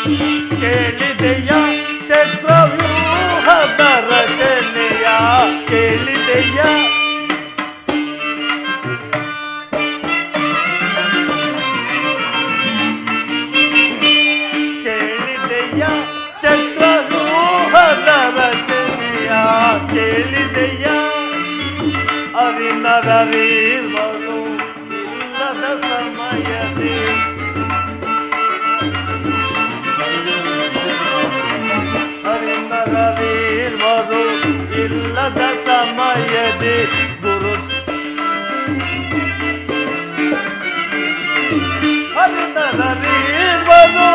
ಕೇಳಿದೆಯ ಚಕ್ರವ್ಯೂಹದ ರಚನೆಯ ಕೇಳಿದೆಯ ಚಕ್ರವ್ಯೂಹದ ರಚನೆಯ ಕೇಳಿದೆಯ ಅರಿನರರಿರುವುದು ಇಲ್ಲದ ಸಮಯದೇ ಅರಿನರರಿರುವುದು ಇಲ್ಲದ ಸಮಯದೇ ಗುರು ಅರಿನರರಿರುವುದು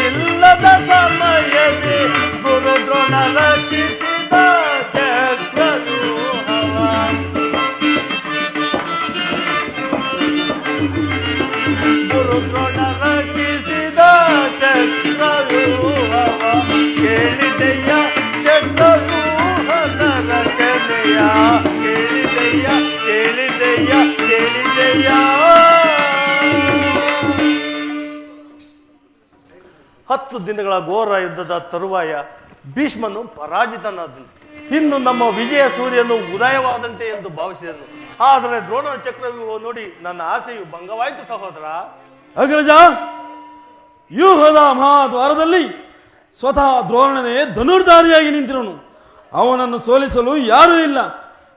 ಇಲ್ಲದ ಸಮಯದೇ ಗುರು ದ್ರೋಣ ರಚಿಸಿದ ಚಕ್ರವ್ಯೂಹವ ಗುರು ದ್ರೋಣ ರಚಿಸಿದ ಚಕ್ರವ್ಯೂಹವ ಕೇಳಿದೆಯ ಚಕ್ರವ್ಯೂಹದ ರಚನೆಯ ಕೇಳಿದೆಯ ಕೇಳಿದೆಯ ಕೇಳಿದೆಯ 10 ದಿನಗಳ ಘೋರ ಯುದ್ಧದ ತರುವಾಯ ಭೀಷ್ಮನು ಪರಾಜಿತನಾದನು. ಇನ್ನು ನಮ್ಮ ವಿಜಯ ಸೂರ್ಯನು ಉದಯವಾದಂತೆ ಎಂದು ಭಾವಿಸಿದನು. ಆದರೆ ದ್ರೋಣನ ಚಕ್ರವ್ಯೂಹ ನೋಡಿ ನನ್ನ ಆಸೆಯು ಭಂಗವಾಯಿತು ಸಹೋದರ. ಅಗ್ರಜ, ವ್ಯೂಹದ ಮಹಾದ್ವಾರದಲ್ಲಿ ಸ್ವತಃ ದ್ರೋಣನೇ ಧನುರ್ಧಾರಿಯಾಗಿ ನಿಂತಿರುವನು. ಅವನನ್ನು ಸೋಲಿಸಲು ಯಾರೂ ಇಲ್ಲ.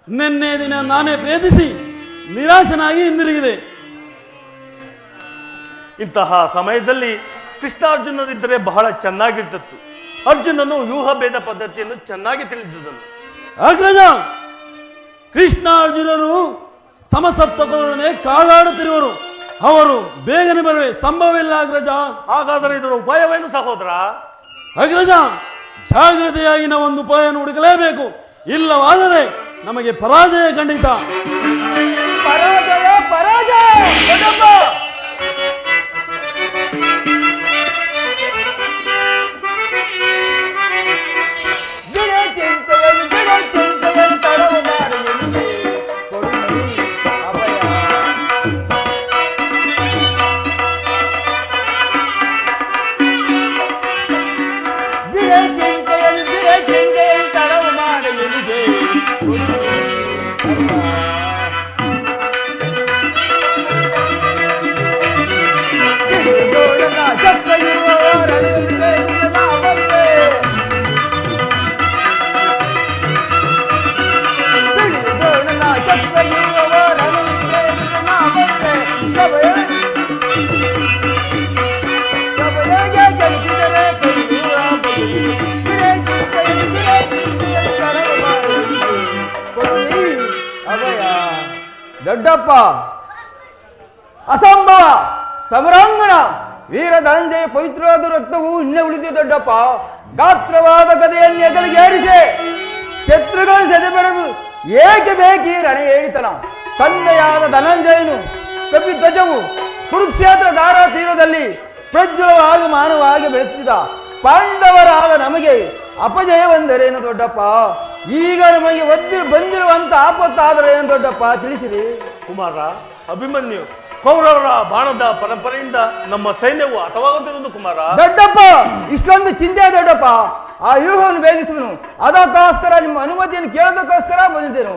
ನಿನ್ನೆ ದಿನ ನಾನೇ ಪ್ರಯತ್ನಿಸಿ ನಿರಾಶನಾಗಿ ಹಿಂದಿರುಗಿದೆ. ಇಂತಹ ಸಮಯದಲ್ಲಿ ಕೃಷ್ಣಾರ್ಜುನರಿದ್ದರೆ ಬಹಳ ಚೆನ್ನಾಗಿರ್ತಿತ್ತು. ಅರ್ಜುನನು ವ್ಯೂಹ ಭೇದ ಪದ್ಧತಿಯನ್ನು ಚೆನ್ನಾಗಿ ತಿಳಿದಿದ್ದನು. ಅಗ್ರಜ, ಕೃಷ್ಣಾರ್ಜುನರು ಸಮಸಪ್ತಕರೊಡನೆ ಕಾದಾಡುತ್ತಿರುವರು. ಅವರು ಬೇಗನೆ ಬರುವೆ ಸಂಭವವಿಲ್ಲ ಅಗ್ರಜ. ಹಾಗಾದರೆ ಇದರ ಉಪಾಯವೇನು ಸಹೋದರ? ಅಗ್ರಜ, ಜಾಗ್ರತೆಯಾಗಿ ನಾವು ಒಂದು ಉಪಾಯವನ್ನು ಹುಡುಕಲೇಬೇಕು. ಇಲ್ಲವಾದರೆ ನಮಗೆ ಪರಾಜಯ ಖಂಡಿತ. ಪರಾಜಯ ಪರಾಜಯ ದೊಡ್ಡಪ್ಪ, ಅಸಂಭವ ಸಮರಾಂಗಣ ವೀರ ಧನಂಜಯ ಪವಿತ್ರವಾದ ರಕ್ತವು ಇನ್ನೇ ಉಳಿದಿದೆ ದೊಡ್ಡಪ್ಪ. ಗಾತ್ರವಾದ ಗದೆಯನ್ನು ಎಗಲಿಗೆ ಏರಿಸಿ ಶತ್ರುಗಳು ಸೆದೆಬೆಡದು ಏಕೆ ಬೇಕಿ ರಣ ಹೇಳಿತನ. ತಂದೆಯಾದ ಧನಂಜಯನು ಕಪಿಧ್ವಜವು ಕುರುಕ್ಷೇತ್ರ ಧಾರಾ ತೀರದಲ್ಲಿ ಪ್ರಜ್ವಲವಾದ ಮಾನವಾಗಿ ಬೆಳೆಸಿದ. ಪಾಂಡವರಾದ ನಮಗೆ ಅಪಜಯವೆಂದರೇನು ದೊಡ್ಡಪ್ಪ? ಈಗ ನಮಗೆ ಬಂದಿರುವಂತ ಆಪತ್ತಾದರೆ ಏನು ದೊಡ್ಡಪ್ಪ, ತಿಳಿಸಿರಿ. ಕುಮಾರ, ಅಭಿಮನ್ಯು ಕೌರವರ ಬಾಣದ ಪರಂಪರೆಯಿಂದ ನಮ್ಮ ಸೈನ್ಯವು ಹತವಾಗುತ್ತಿರುವುದು ಕುಮಾರ. ದೊಡ್ಡಪ್ಪ, ಇಷ್ಟೊಂದು ಚಿಂತೆ ದೊಡ್ಡಪ್ಪ. ಆ ವ್ಯೂಹವನ್ನು ಭೇದಿಸುವನು. ಅದಕ್ಕೋಸ್ಕರ ನಿಮ್ಮ ಅನುಮತಿಯನ್ನು ಕೇಳೋದಕ್ಕೋಸ್ಕರ ಬಂದಿದ್ದೇನು.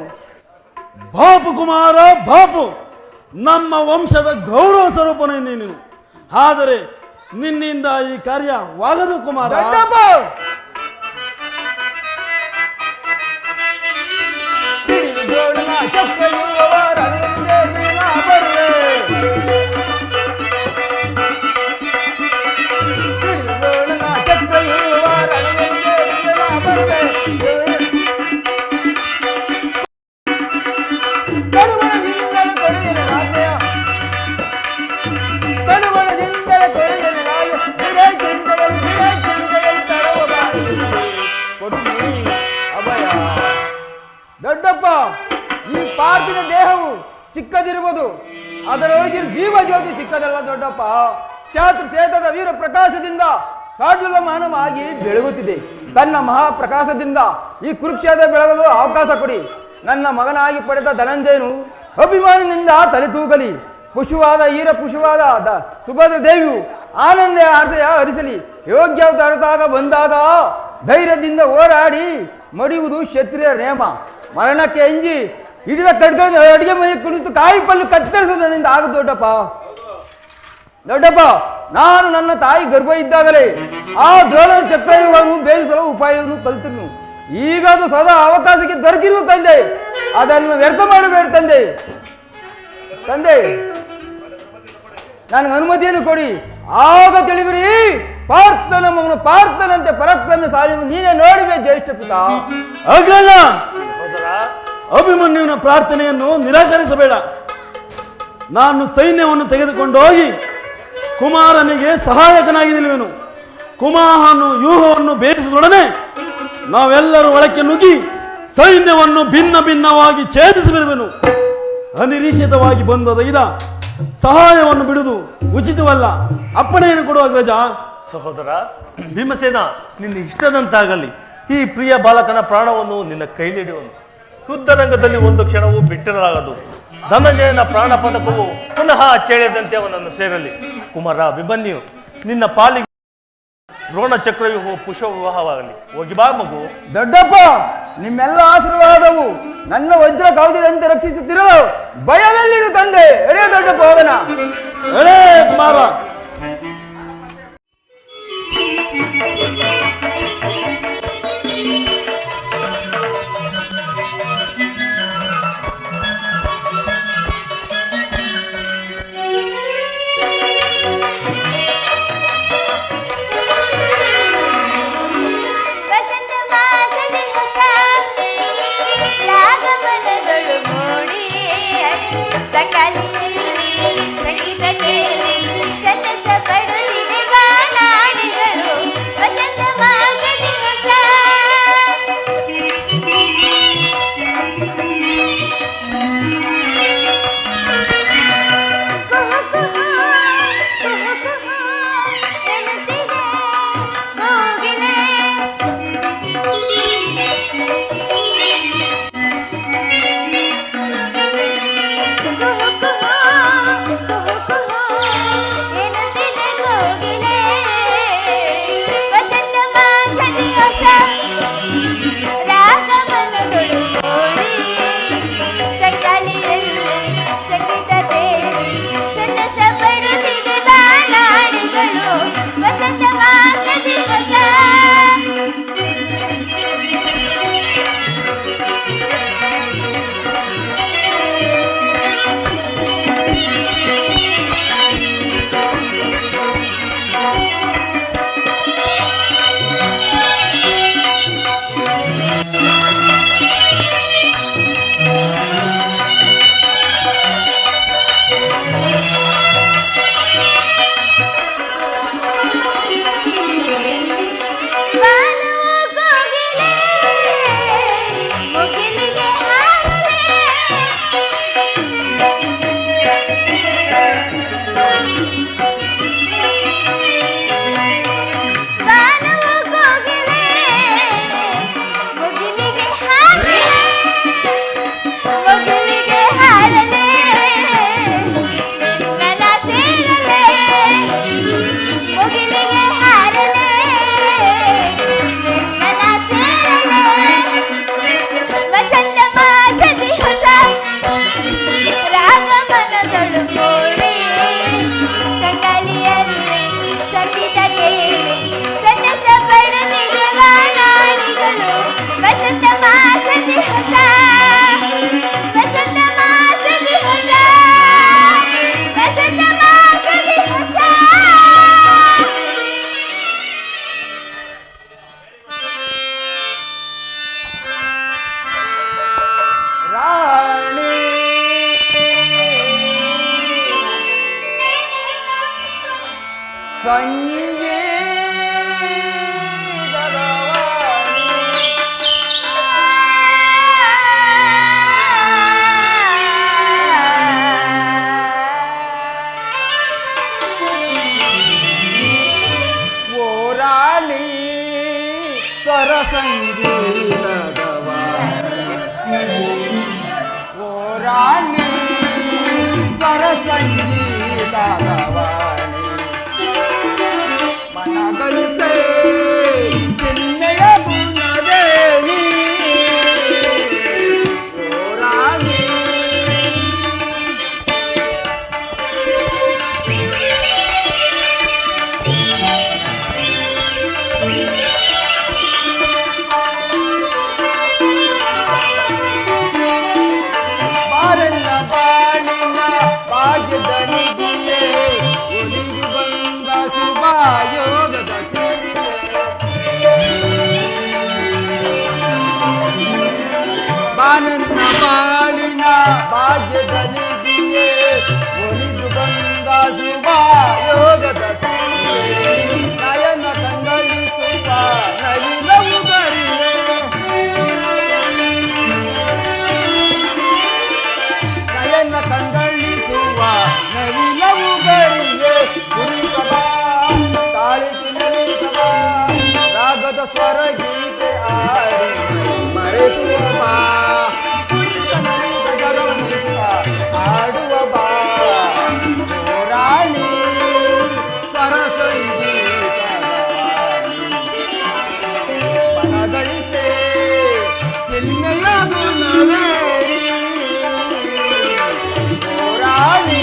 ಬಾಪು ಕುಮಾರ, ಬಾಪು. ನಮ್ಮ ವಂಶದ ಗೌರವ ಸ್ವರೂಪನೇ ನೀನು. ಆದರೆ ನಿನ್ನಿಂದ ಈ ಕಾರ್ಯವಾಗದು ಕುಮಾರ. ದೊಡ್ಡಪ್ಪ, ದೊಡ್ಡಪ್ಪ, ಈ ಪಾರ್ಥಿವ ದೇಹವು ಚಿಕ್ಕದಿರುವುದು, ಅದರೊಳಗಿನ ಜೀವ ಜ್ಯೋತಿ ಚಿಕ್ಕದಲ್ಲ ದೊಡ್ಡಪ್ಪ. ಶಾಸ್ತ್ರ ಚೇತದ ವೀರ ಪ್ರಕಾಶದಿಂದ ಪ್ರಾಜುಲ್ಯಮಾನವಾಗಿ ಬೆಳಗುತ್ತಿದೆ. ತನ್ನ ಮಹಾಪ್ರಕಾಶದಿಂದ ಈ ಕುರುಕ್ಷೇತ್ರ ಬೆಳಗಲು ಅವಕಾಶ ಕೊಡಿ. ನನ್ನ ಮಗನಾಗಿ ಪಡೆದ ಧನಂಜಯನು ಅಭಿಮಾನದಿಂದ ತಲೆ ತೂಗಲಿ. ಪುಷುವಾದ ಈರ ಪುಷುವಾದ ಸುಭದ್ರ ದೇವಿಯು ಆನಂದ ಆಸೆಯ ಹರಿಸಲಿ. ಯೋಗ್ಯ ತರದಾಗ ಬಂದಾಗ ಧೈರ್ಯದಿಂದ ಹೋರಾಡಿ ಮಡಿಯುವುದು ಕ್ಷತ್ರಿಯ ನೇಮ. ಮರಣಕ್ಕೆ ಅಂಜಿ ಹಿಡಿದ ಕಡ್ದ ಅಡಿಗೆ ಮನೆ ಕುಳಿತು ಕಾಯಿ ಪಲ್ಲು ಕತ್ತರಿಸೋದ್ರಿಂದ ಆಗ ದೊಡ್ಡಪ್ಪ. ನಾನು ನನ್ನ ತಾಯಿ ಗರ್ಭ ಇದ್ದಾಗಲೇ ಆ ದ್ರೋಣ ಚಕ್ರಯುಗವನ್ನು ಬೇಯಿಸಲು ಉಪಾಯವನ್ನು ಕಲಿತನು. ಈಗ ಅದು ಸದಾ ಅವಕಾಶಕ್ಕೆ ದೊರಕಿರುವ ತಂದೆ, ಅದನ್ನು ವ್ಯರ್ಥ ಮಾಡಬೇಡ ತಂದೆ. ತಂದೆ ನನಗೆ ಅನುಮತಿಯನ್ನು ಕೊಡಿ, ಆಗ ತಿಳಿಬಿರಿ. ಪಾರ್ಥನ ಮಗನು ಪಾರ್ಥನಂತೆ ಪರಾಕ್ರಮಶಾಲಿ ನೀನೇ ನೋಡಿವೆ ಜ್ಯೇಷ್ಠ ಪಿತ. ಅಗ್ರಜ, ಸಹೋದರ, ಅಭಿಮನ್ಯುವಿನ ಪ್ರಾರ್ಥನೆಯನ್ನು ನಿರಾಕರಿಸಬೇಡ. ನಾನು ಸೈನ್ಯವನ್ನು ತೆಗೆದುಕೊಂಡು ಹೋಗಿ ಕುಮಾರನಿಗೆ ಸಹಾಯಕನಾಗಿ ನಿಲ್ಲುವೆನು. ಕುಮಾರನು ವ್ಯೂಹವನ್ನು ಬೇರಿಸಿದೊಡನೆ ನಾವೆಲ್ಲರೂ ಒಳಕ್ಕೆ ನುಗ್ಗಿ ಸೈನ್ಯವನ್ನು ಭಿನ್ನ ಭಿನ್ನವಾಗಿ ಛೇದಿಸಿಬಿರುವೆನು. ಅನಿರೀಕ್ಷಿತವಾಗಿ ಬಂದೊದಗಿದ ಸಹಾಯವನ್ನು ಬಿಡುವುದು ಉಚಿತವಲ್ಲ. ಅಪ್ಪಣೆಯನ್ನು ಕೊಡುವ ಅಗ್ರಜ. ಸಹೋದರ ಭೀಮಸೇನ, ನಿನ್ನ ಇಷ್ಟದಂತಾಗಲಿ. ಈ ಪ್ರಿಯ ಬಾಲಕನ ಪ್ರಾಣವನ್ನು ನಿನ್ನ ಕೈಲಿಡುವನು. ಯುದ್ಧರಂಗದಲ್ಲಿ ಒಂದು ಕ್ಷಣವೂ ಬಿಟ್ಟಿರಲಾಗದು. ಧನಂಜಯನ ಪ್ರಾಣ ಪದಕವು ಪುನಃ ಅಚ್ಚಳಿಯದಂತೆ ಅವನನ್ನು ಸೇರಲಿ. ಕುಮಾರ ಅಭಿಮನ್ಯು, ನಿನ್ನ ಪಾಲಿಗೆ ದ್ರೋಣ ಚಕ್ರವ್ಯೂಹ ಪುಷ್ಪ ವಿವಾಹವಾಗಲಿ. ಹೋಗಿ ಬಾ ಮಗು. ದೊಡ್ಡಪ್ಪ, ನಿಮ್ಮೆಲ್ಲ ಆಶೀರ್ವಾದವು ನನ್ನ ವಜ್ರ ಕವಚದಂತೆ ರಕ್ಷಿಸುತ್ತಿರಲು ಭಯವೆಲ್ಲಿದು ತಂದೆ. ಎಳೆಯ ದೊಡ್ಡಪ್ಪ ಹೋಗನ. ಎಳೆ ಕುಮಾರ. ರಾಣಿ ಸರಸಂಗೀತದವಾಣಿ ಕಂಗಳಿಸೆ ಚಿನ್ನೆಯ ಗುಣವೇಣಿ ಓ ರಾಣಿ. ಬಾರನ್ನ ಬಾಳಿನ ಭಾಗ್ಯದ ನಿಧಿಯೇ ಒಲಿದು ಬಂದ ಶುಭ ಯೋಗದ ಸಿರಿಯೇ. ಬಾರನ್ನ ಬಾಳಿನ ಭಾಗ್ಯದ ನಿಧಿಯೇ ಒಲಿದು ಬಂದ ಶುಭ ಯೋಗದ ಸಿರಿಯೇ. ನಯನ ಕಂಗಳಿಸುವ ನಲಿನವು ಗರಿಯೇ. ನಯನ ಕಂಗಳಿಸುವ ನವಿಲವು ಗರಿಯೇ. ಕುರಿತವ ತಾಳಿತು ನಲಿತವ ರಾಗದ ಸ್ವರ ಗೀತೆ ಆಡಿ ಮರೆಸುವ ಬಾ. ಕುಳಿತ ನಲಿತ ಜಗವನಿಸುವ ಆಡುವ ಬಾ ಓ ರಾಣಿ ಸ್ವರ ಸಂಗೀತದ ಮನಗಳಿಸೆ ಚಿನ್ನೆಯ ಗುಣವೇಣಿ ಓ ರಾಣಿ.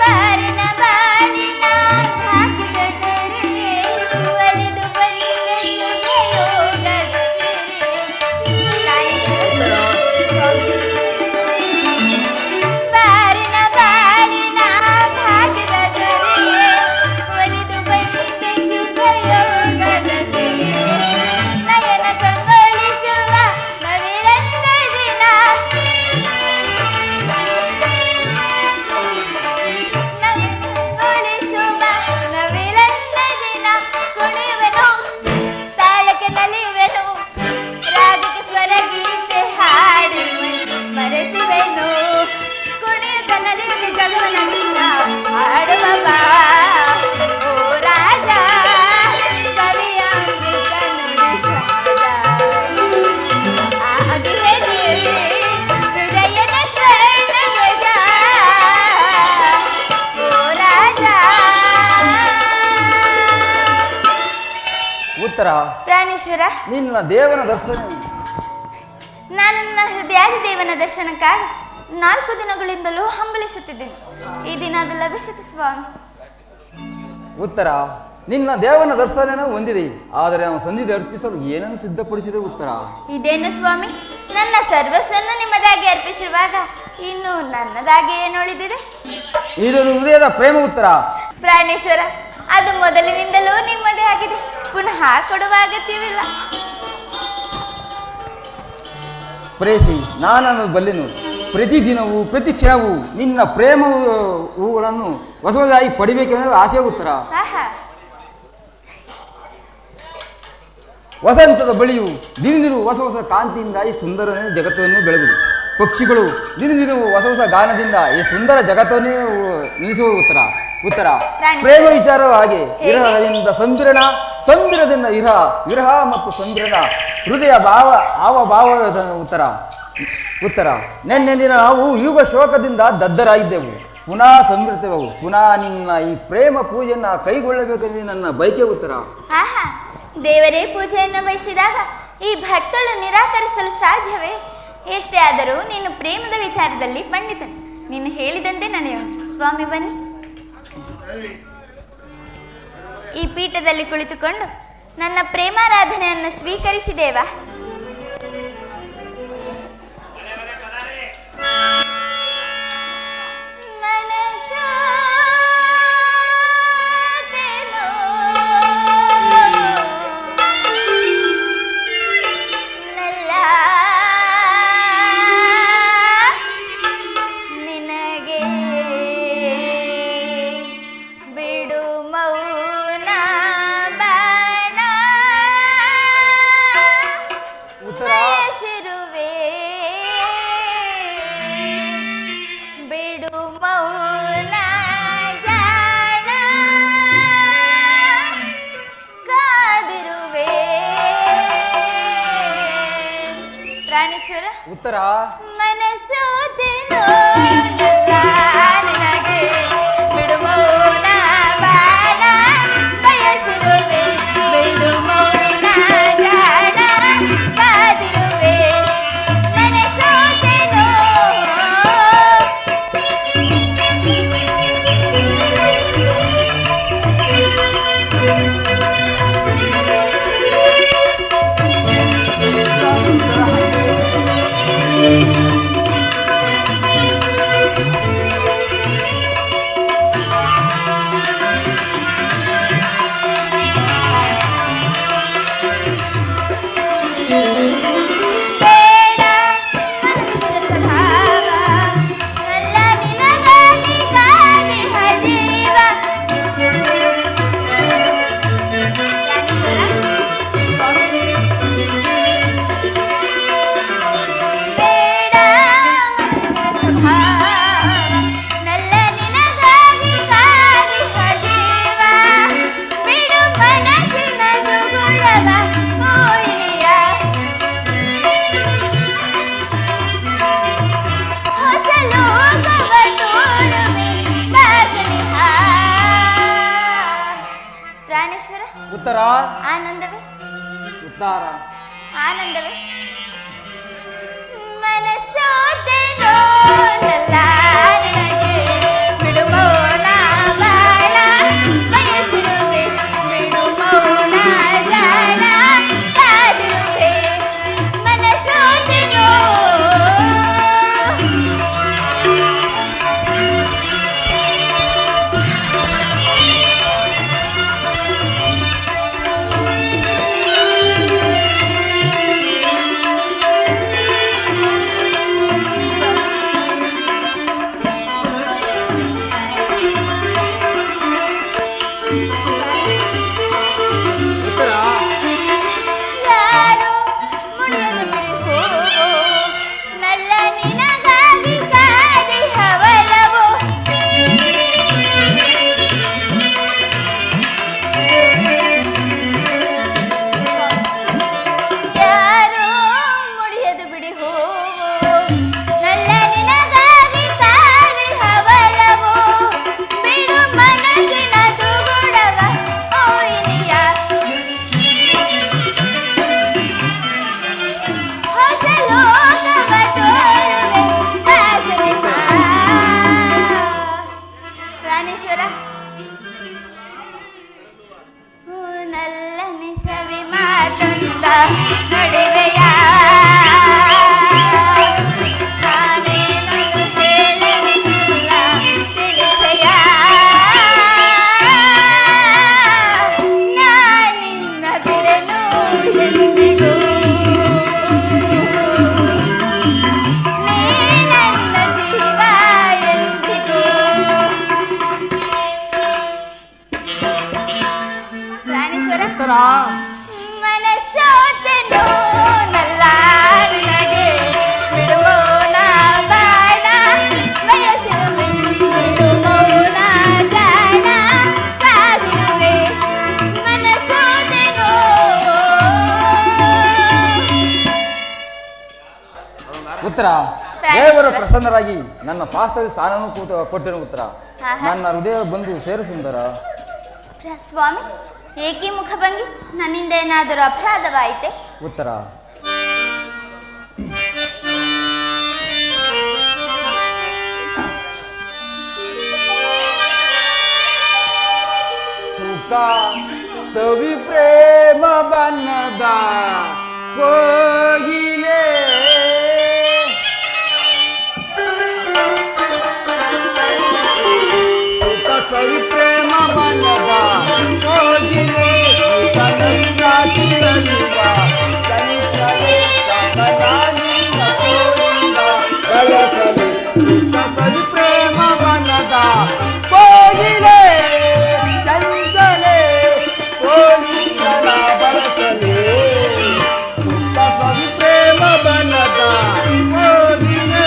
ಬಾರಿನ ಬಾಳಿನ ಭಾಗ್ಯದ ಜರಿಯೇ ಒಲಿದು ಬಂದ ಶುಭ ಯೋಗದ ಸಿರಿಯೇ. ಬಾರಿನ ಬಾಳಿನ ಭಾಗ್ಯದ ಜರಿಯೇ ಒಲಿದು ಬಂದ ಶುಭ ಯೋಗದ ಸಿರಿಯೇ. ನಯನ ಕಂಗೊಳಿಸುವ ನವಿಲಂದ ದಿನ ನವಿಲುಗೊಳಿಸುವ ನವಿಲಂದ ದಿನ ಕುಣಿಯುವೆನು ತಾಳಕ್ಕೆ ನಲಿಯುವೆನು ರಾಗಕ್ಕೆ ಸ್ವರ ಗೀತೆ ಹಾಡಿ ಮರೆಸುವೆನು. ಕುಣಿಯುತ್ತ ನಲಿಯುತ್ತ ಜಗವ ನಗಿಸುವ ಹಾಡುವ ಬಾ ಓ ರಾಜ ಕವಿಯಾಗಿ ಕನ್ನಡಿಸಾದ ಅಭಿಹೇರಿ ಹೃದಯದ ಸ್ವರ್ಣ ಧ್ವಜ ಓ ರಾಜ. ಉತ್ತರ ಪ್ರಾಣೇಶ್ವರ, ನಿನ್ನ ದೇವನ ದರ್ಶನ. ನಾನು ನನ್ನ ಹೃದಯಾದಿ ದೇವನ ದರ್ಶನಕ್ಕಾಗಿ 4 ದಿನಗಳಿಂದಲೂ ಹಂಬಲಿಸುತ್ತಿದ್ದೇನೆ. ಈ ದಿನ ಅದು ಲಭಿಸಿತು ಸ್ವಾಮಿ. ಉತ್ತರ ನಿನ್ನ ದೇವನ ದರ್ಶನ ಹೊಂದಿದೆ, ಆದರೆ ನಾವು ಸಂಧಿಗೆ ಅರ್ಪಿಸಲು ಏನನ್ನು ಸಿದ್ಧಪಡಿಸಿದೆ ಉತ್ತರ. ಇದೇನು ಸ್ವಾಮಿ, ನನ್ನ ಸರ್ವಸ್ವವನ್ನು ನಿಮ್ಮದಾಗಿ ಅರ್ಪಿಸಿರುವಾಗ ಇನ್ನು ನನ್ನದಾಗಿ ಏನು ಉಳಿದಿದೆ? ಇದು ಹೃದಯದ ಪ್ರೇಮ ಉತ್ತರ. ಪ್ರಾಣೇಶ್ವರ, ಅದು ಮೊದಲಿನಿಂದಲೂ ನಿಮ್ಮದೇ ಆಗಿದೆ, ಪುನಃ ಕೊಡುವ ಅಗತ್ಯವಿಲ್ಲ. ಪ್ರೇಸಿ ನಾನನ್ನು ಬಲ್ಲೆನು. ಪ್ರತಿದಿನವೂ ಪ್ರತಿ ಕ್ಷಣವೂ ನಿನ್ನ ಪ್ರೇಮ ಹೂಗಳನ್ನು ಹೊಸದಾಗಿ ಪಡಿಬೇಕೆಂದು ಆಸೆ ಉತ್ತರ. ಆಹಾ, ವಸಂತದ ಬಳಿಯು ದಿನದಿನ ಹೊಸ ಹೊಸ ಕಾಂತಿಯಿಂದ ಈ ಸುಂದರ ಜಗತ್ತನ್ನು ಬೆಳೆದಿದೆ. ಪಕ್ಷಿಗಳು ದಿನದಿನವೂ ಹೊಸ ಹೊಸ ಗಾನದಿಂದ ಈ ಸುಂದರ ಜಗತ್ತನ್ನೇ ನಿಲ್ಲಿಸುವ ಉತ್ತರ. ಉತ್ತರ ಪ್ರೇಮ ವಿಚಾರ ಹಾಗೆ. ವಿರಹದಿಂದ ಸಂಬಿರಣ, ಸಂಬಿರದಿಂದ ವಿರಹ, ವಿರಹ ಮತ್ತು ಸಂಬಿರಣ ಹೃದಯ ಭಾವ ಆವ ಭಾವದ ಉತ್ತರ. ಉತ್ತರ ನಿನ್ನೆ ದಿನ ನಾವು ಯುಗ ಶೋಕದಿಂದ ದದ್ದರಾಗಿದ್ದೆವು, ಪುನಃ ಸಂಬಿರ್ತೇವೆ. ಪುನಃ ನಿನ್ನ ಈ ಪ್ರೇಮ ಪೂಜೆಯನ್ನು ಕೈಗೊಳ್ಳಬೇಕೆಂದು ನನ್ನ ಬಯಕೆ ಉತ್ತರ. ಆಹಾ, ದೇವರೇ ಪೂಜೆಯನ್ನು ಬಯಸಿದಾಗ ಈ ಭಕ್ತಳು ನಿರಾಕರಿಸಲು ಸಾಧ್ಯವೇ? ಎಷ್ಟೇ ಆದರೂ ನೀನು ಪ್ರೇಮದ ವಿಚಾರದಲ್ಲಿ ಪಂಡಿತನು. ನೀನು ಹೇಳಿದಂತೆ ನಡೆಯೋಣ. ಸ್ವಾಮಿ ಬನ್ನಿ. ಈ ಪೀಠದಲ್ಲಿ ಕುಳಿತುಕೊಂಡು ನನ್ನ ಪ್ರೇಮಾರಾಧನೆಯನ್ನು ಸ್ವೀಕರಿಸಿದೇವಾ? ಪ್ರಾಣೇಶ್ವರ ಉತ್ತರ ಮನಸೋತೆನೋ ನಿನಗೆ ಬಿಡು ಮೌನ ಬಾಣ ಬಯಸಿರುವೆ ಬಿಡು ಮೌನ ಜಾಣ ಕಾದಿರುವೆ ಮನಸೋತೆನೋ ಉತ್ತರ ಆನಂದವೇ ಉತ್ತರ ಆನಂದವೇ ಮನಸೋತೆನೋ ನಲ್ಲ ನಿನಗೆ ಬಿಡು ಮೌನ ಬಾಣ ಬಯಸಿರುವೆ ಬಿಡು ಮೌನ ಜಾಣ ಕಾದಿರುವೆ ಮನಸೋತೆನೋ ಯಾರು ಮುಡಿಯದು ಬಿಡಿ ಹೋಗೋ ನಲ್ಲ ನಿನಗಾಗಿ ಕಾದಿ ಹವಲವು ಯಾರು ಮುಡಿಯದು ಬಿಡಿ ಹೋಗೋ ನಲ್ಲ ನಿನಗಾಗಿ ಕಾದಿ ಹವಲವು ಬಿಡು ಮನಸ್ಸಿನ ದುಗುಡವ ಓಯಿನಿಯ ಹೊಸ ಲೋಕವ ತೋರುವೆ ಆಸನಿಸ ಪ್ರಾಣೇಶ್ವರ ನಲ್ಲ ನಿಸವಿ ಮಾತಂದ ನಡಿವೆಯ ನಾನೇನನ್ನು ಹೇಳಲಿಲ್ಲ ತಿಳಿಸೆಯ ನಾನಿನ್ನ ಬಿಡೆನು ಎಂದಿಗೂ ನೀ ನನ್ನ ಜೀವ ಎಂದಿಗೂ ಪ್ರಾಣೇಶ್ವರ ಉತ್ತರ ಮನಸೋತೆನೋ ನಲ್ಲ ನಿನಗೆ ಬಿಡು ಮೌನ ಬಾಣ ಬಯಸಿರುವೆ ಬಿಡು ಮೌನ ಜಾಣ ಕಾದಿರುವೆ ಮನಸೋತೆನೋ ಉತ್ತರ ಪ್ರಾಣೇಶ್ವರ. ದೇವರು ಪ್ರಸನ್ನರಾಗಿ ನನ್ನ ಪಾಸ್ತದ ಸ್ಥಾನವನ್ನು ಕೊಟ್ಟಿರುವ ಉತ್ತರ ಆಹಾ. ನನ್ನ ಹೃದಯ ಬಂದು ಸೇರು ಸುಂದರ ಸ್ವಾಮಿ ಏಕೀ ಮುಖಭಂಗಿ ನನ್ನಿಂದ ಏನಾದರೂ ಅಪರಾಧವಾಯಿತೆ ಉತ್ತರ ಸುಖ ಸವಿ ಪ್ರೇಮ ಬನ್ನದ ಕೋಗಿಲೆ ಸುಖ ಸವಿ ಪ್ರೇಮ ಬನ್ನದ ಕೋಗಿಲೆ ಕನಸಿನ ಚಲಿಸುವ ಚಲಿಸಲೇ ಸಕಲಾನಿನ ತೋಳಿಂದ ಕಳಸಲೆ ಸುಖ ಸವಿ ಪ್ರೇಮ ಬನ್ನದ ಕೋಗಿಲೆ ಚಂಚಲೆ ಕೋಳಿಗಳ ಬಳಸಲೆ ಸುಖ ಸವಿ ಪ್ರೇಮ ಬನ್ನದ ಕೋಗಿಲೆ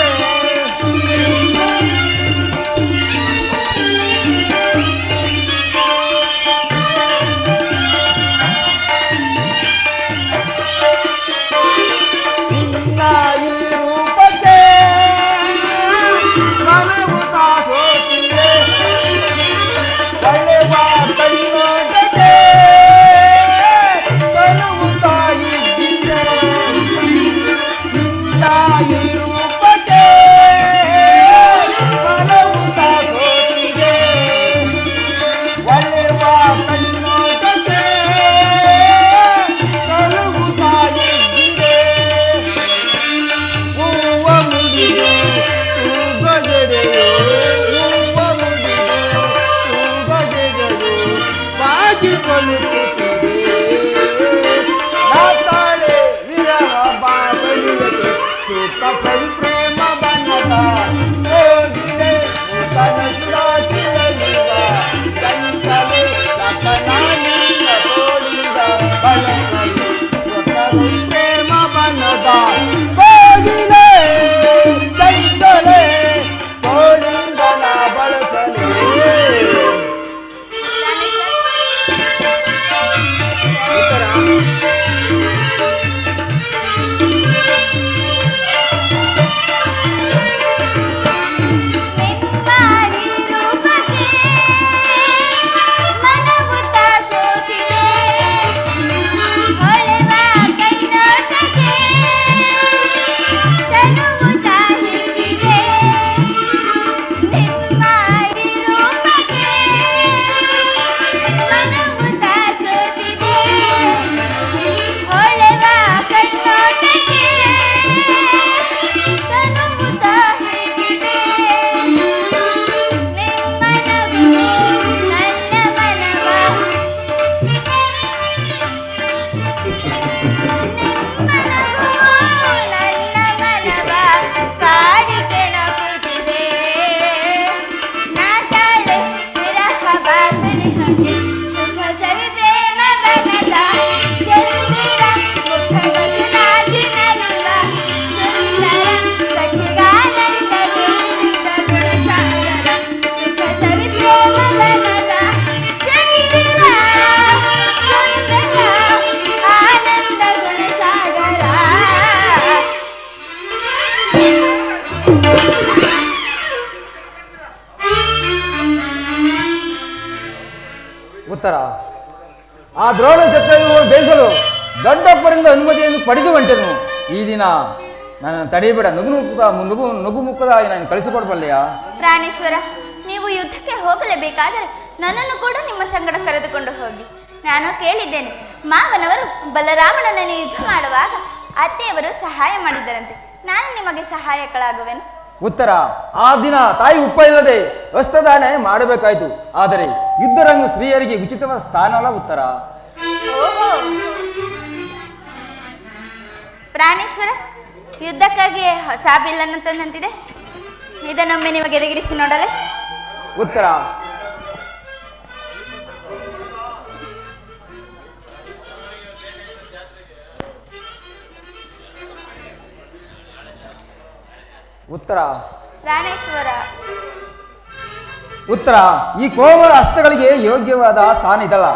ದ್ರೋಣ ಚಕ್ರವ್ಯೂಹ ಬೇಯಿಸಲು ದೊಡ್ಡಪ್ಪರಿಂದ ಅನುಮತಿಯನ್ನು ಪಡೆದು ಹೊಂಟೆನು. ಈ ದಿನ ನನ್ನ ತಡೆಯಬೇಡ, ನಗು ಮುಖದ ನಾನು ಕಳಿಸಿಕೊಡ್ಬಲ್ಲೆಯಾ? ಪ್ರಾಣೇಶ್ವರ, ನೀವು ಯುದ್ಧಕ್ಕೆ ಹೋಗಲೇಬೇಕಾದರೆ ನನ್ನನ್ನು ಕೂಡ ನಿಮ್ಮ ಸಂಗಡ ಕರೆದುಕೊಂಡು ಹೋಗಿ. ನಾನು ಕೇಳಿದ್ದೇನೆ, ಮಾವನವರು ಬಲರಾಮನನ್ನು ಯುದ್ಧ ಮಾಡುವಾಗ ಅತ್ತೆಯವರು ಸಹಾಯ ಮಾಡಿದ್ದರಂತೆ. ನಾನು ನಿಮಗೆ ಸಹಾಯಕಳಾಗುವೆನು. ಉತ್ತರ, ಆ ದಿನ ತಾಯಿ ಉಪ್ಪ ಇಲ್ಲದೆ ಹಸ್ತದಾನ ಮಾಡಬೇಕಾಯ್ತು. ಆದರೆ ಯುದ್ಧರಂಗು ಸ್ತ್ರೀಯರಿಗೆ ಉಚಿತವಾದ ಸ್ಥಾನ ಅಲ್ಲ ಉತ್ತರ. ಓಹೋ ಪ್ರಾಣೇಶ್ವರ, ಯುದ್ಧಕ್ಕಾಗಿ ಹೊಸ ಬಿಲ್ಲನ್ನು ತಂದಂತಿದೆ. ಇದನ್ನೊಮ್ಮೆ ನಿಮಗೆ ಎದುರಿಸಿ ನೋಡಲೇ? ಉತ್ತರ, ಉತ್ತರ ಪ್ರಾಣೇಶ್ವರ, ಉತ್ತರ ಈ ಕೋಮಲ ಹಸ್ತಗಳಿಗೆ ಯೋಗ್ಯವಾದ ಸ್ಥಾನ ಇದಲ್ಲ.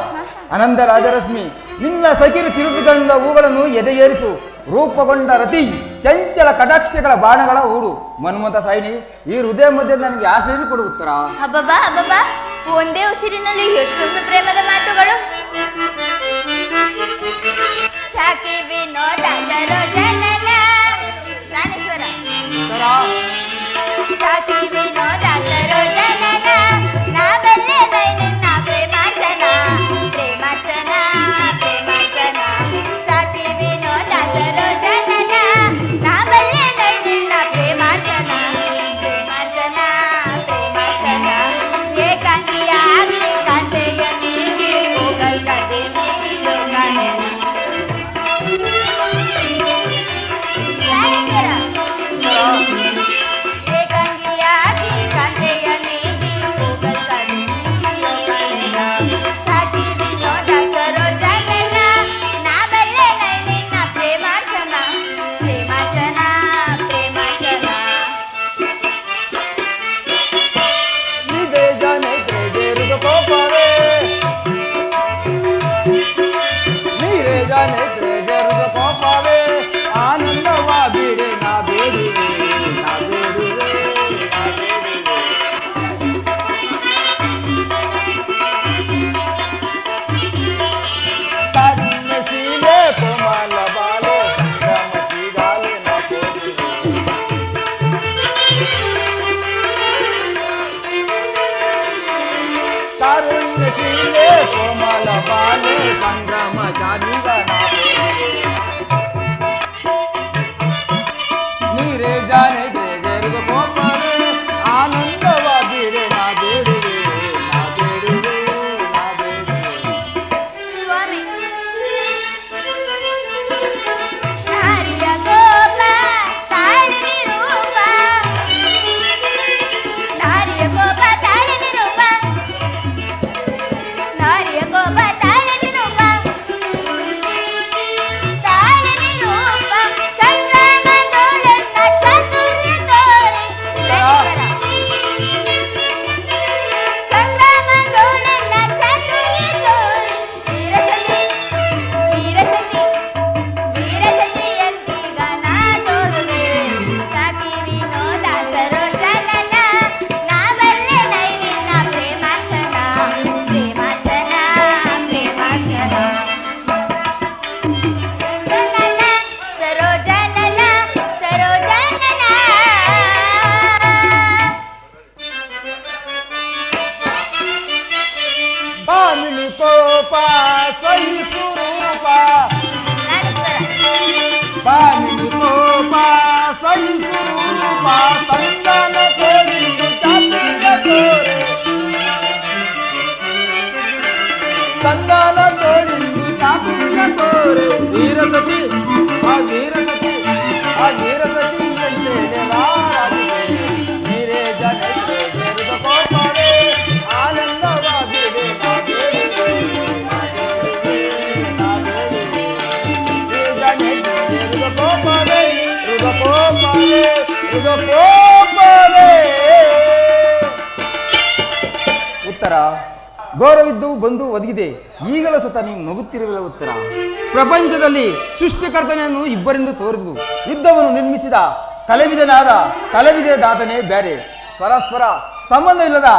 ಅನಂತ ರಾಜರಶ್ಮಿ, ನಿನ್ನ ಸಕಿರು ತಿರುಗುಗಳಿಂದ ಹೂಗಳನ್ನು ಎದೆಯೇರಿಸು. ರೂಪಗೊಂಡ ರತಿ ಚಂಚಲ ಕಟಾಕ್ಷಗಳ ಬಾಣಗಳ ಹೂಡು. ಮನ್ಮಥ ಸೈನಿ, ಈ ಹೃದಯ ಮಧ್ಯದಲ್ಲಿ ನನಗೆ ಆಸೆಯನ್ನು ಕೊಡು. ಉತ್ತರ, ಅಬ್ಬಬ್ಬಾ ಅಬ್ಬಬ್ಬಾ, ಒಂದೇ ಉಸಿರಿನಲ್ಲಿ ಎಷ್ಟೊಂದು ಪ್ರೇಮದ ಮಾತುಗಳು. ಸಾಕಿ ವಿನೋದ ಸರೋಜನನ. ಪ್ರಾಣೇಶ್ವರ, ಸಾಕಿ ವಿನೋದ ಸರೋಜನನ, ನಾ ಬಲ್ಲೆ ನೈ ನಿನ್ನ ಪ್ರೇಮಾರ್ಚನ, ಪ್ರೇಮಾರ್ಚನ, ಪ್ರೇಮಾರ್ಚನ. ಸಾಕಿ ವಿನೋದ ಸರೋಜನನ, ನಾ ಬಲ್ಲೆ ನೈ ನಿನ್ನ ಪ್ರೇಮಾರ್ಚನ, ಪ್ರೇಮಾರ್ಚನ, ಪ್ರೇಮಾರ್ಚನ. ಏಕಾಂಗಿಯಾಗಿ ಕಾಂತೆಯ ನೀಗಿ ಹೋಗಲ್ ಕದೆ ಮಿತಿಯೋ ಕಾಣೆ. ಪ್ರಾಣೇಶ್ವರ, ಏಕಾಂಗಿಯಾಗಿ ಕಾಂತೆಯ ನೀಗಿ ಹೋಗಲ್ ಕದೆ ಮಿತಿಯೋ ಕಾಣೆಗ. ಸಾಟಿ ವಿನೋದ ಸರೋಜನನ, ನಾ ಬಲ್ಲೆ ನೈ ನಿನ್ನ ಪ್ರೇಮಾರ್ಚನ, ಪ್ರೇಮಾರ್ಚನ, ಪ್ರೇಮಾರ್ಚನ. ನೀವೇ ಜಾನೆ ಪ್ರೇದೇರುಗ ಕೋಪವೇ, ನೀವೇ ಜಾನೆ ಪ್ರೇದೇರುಗ ಕೋಪವೇ. ಆನಂದವ ಬಿಡೆ ನಾ ಬೇಡುವೆ, ನಾ ಬೇಡುವೆ, ನಾ ಬೇಡುವೆ. ಕಾರುಣ್ಯ ಶೀಲೆ ಕೋಮಲ ಬಾಲೆ ಸಂಕ್ರಮತಿ ಗಾಲೆ ನಾ ಬೇಡುವೆ. ಕಾರುಣ್ಯ ಶೀಲೆ ಕೋಮಲ ಬಾಲೆ ಸಂಗ್ರಾಮ ಜಾನಿಗ ನಾ ಬೇಡುವೆ. ನೀರೇ ಜಾನೆ ಗ್ರೇಜರುಗ ಕೋಪವೇ, ಆನಂದವ ಬಿಡೆ ನಾ ಬೇಡುವೆ, ನಾ ಬೇಡುವೆ, ನಾ ಬೇಡುವೆ. ಸ್ವಾಮಿ, ನಾರಿಯ ಕೋಪ ತಾಳಿನಿ ರೂಪ, ನಾರಿಯ ಕೋಪ ತಾಳಿನಿ ರೂಪ, ನಾರಿಯ ಕೋಪ ತಾಳಿನಿ ರೂಪ, ತಾಳಿನಿ ರೂಪ. ಸಂಗ್ರಾಮದೊಳೆನ್ನ ಚಾತುರ್ಯ ತೋರಿ. ಪ್ರಾಣೇಶ್ವರ, ಸಂಗ್ರಾಮದೊಳೆನ್ನ ಚಾತುರ್ಯ ತೋರಿ. ವೀರಸತಿ, ವೀರಸತಿ, ವೀರಸತಿಯಂತೀಗ ನಾ ತೋರುವೆ. ಸಾಕಿ ವಿನೋದ ಸರೋಜನನ, ನಾ ಬಲ್ಲೆ ನೈ ನಿನ್ನ ಪ್ರೇಮಾರ್ಚನ, ಪ್ರೇಮಾರ್ಚನ, ಪ್ರೇಮಾರ್ಚನ. ಸರೋಜನನ, ಸರೋಜನನ, ಸರೋಜನನ. ಬಾಮಿನಿ ಕೋಪ ಸಹಿಸು ರೂಪ, ಪ್ರಾಣೇಶ್ವರ, ಬಾಮಿನಿ ಕೋಪ ಸಹಿಸು ರೂಪ. ತಂದನ ತೋರಿಸು ಚಾತುರ್ಯ ತೋರೆ, ತಂದನ ತೋರಿಸು ಚಾತುರ್ಯ ತೋರೆ. ವೀರಸತಿ, ಆ ವೀರಸತಿ, ಆ ವೀರಸತಿ ಎಂದೇಳೆ ರಾರಾಜಿವೆ. ನೀರೇ ಜನ ಬೇರುಗ ಕೋಪವೇ, ಆನಂದವ ಬಿಡೆ ನಾ ಬೇಡುವೆ, ನಾ ಬೇಡುವೆ, ನಾ ಬೇಡುವೆ. ನೀರೇ ಜನ ಬೇರುಗ ಕೋಪವೇ, ಋಗ ಕೋಪವೇ, ಋಗ ಕೋಪವೇ. ಉತ್ತರ, ಗೌರವಿದ್ದವು ಬಂದು ಒದಗಿದೆ. ಈಗಲೂ ಸತ ನೀವು ನಗುತ್ತಿರುವಿಲ್ಲ. ಉತ್ತರ, ಪ್ರಪಂಚದಲ್ಲಿ ಸೃಷ್ಟಿಕರ್ತನೆಯನ್ನು ಇಬ್ಬರಿಂದ ತೋರಿದು ಯುದ್ಧವನ್ನು ನಿರ್ಮಿಸಿದ ಕಲಾವಿದನಾದ ಕಲಾವಿದ ದಾತನೇ ಬೇರೆ. ಪರಸ್ಪರ ಸಂಬಂಧವಿಲ್ಲದ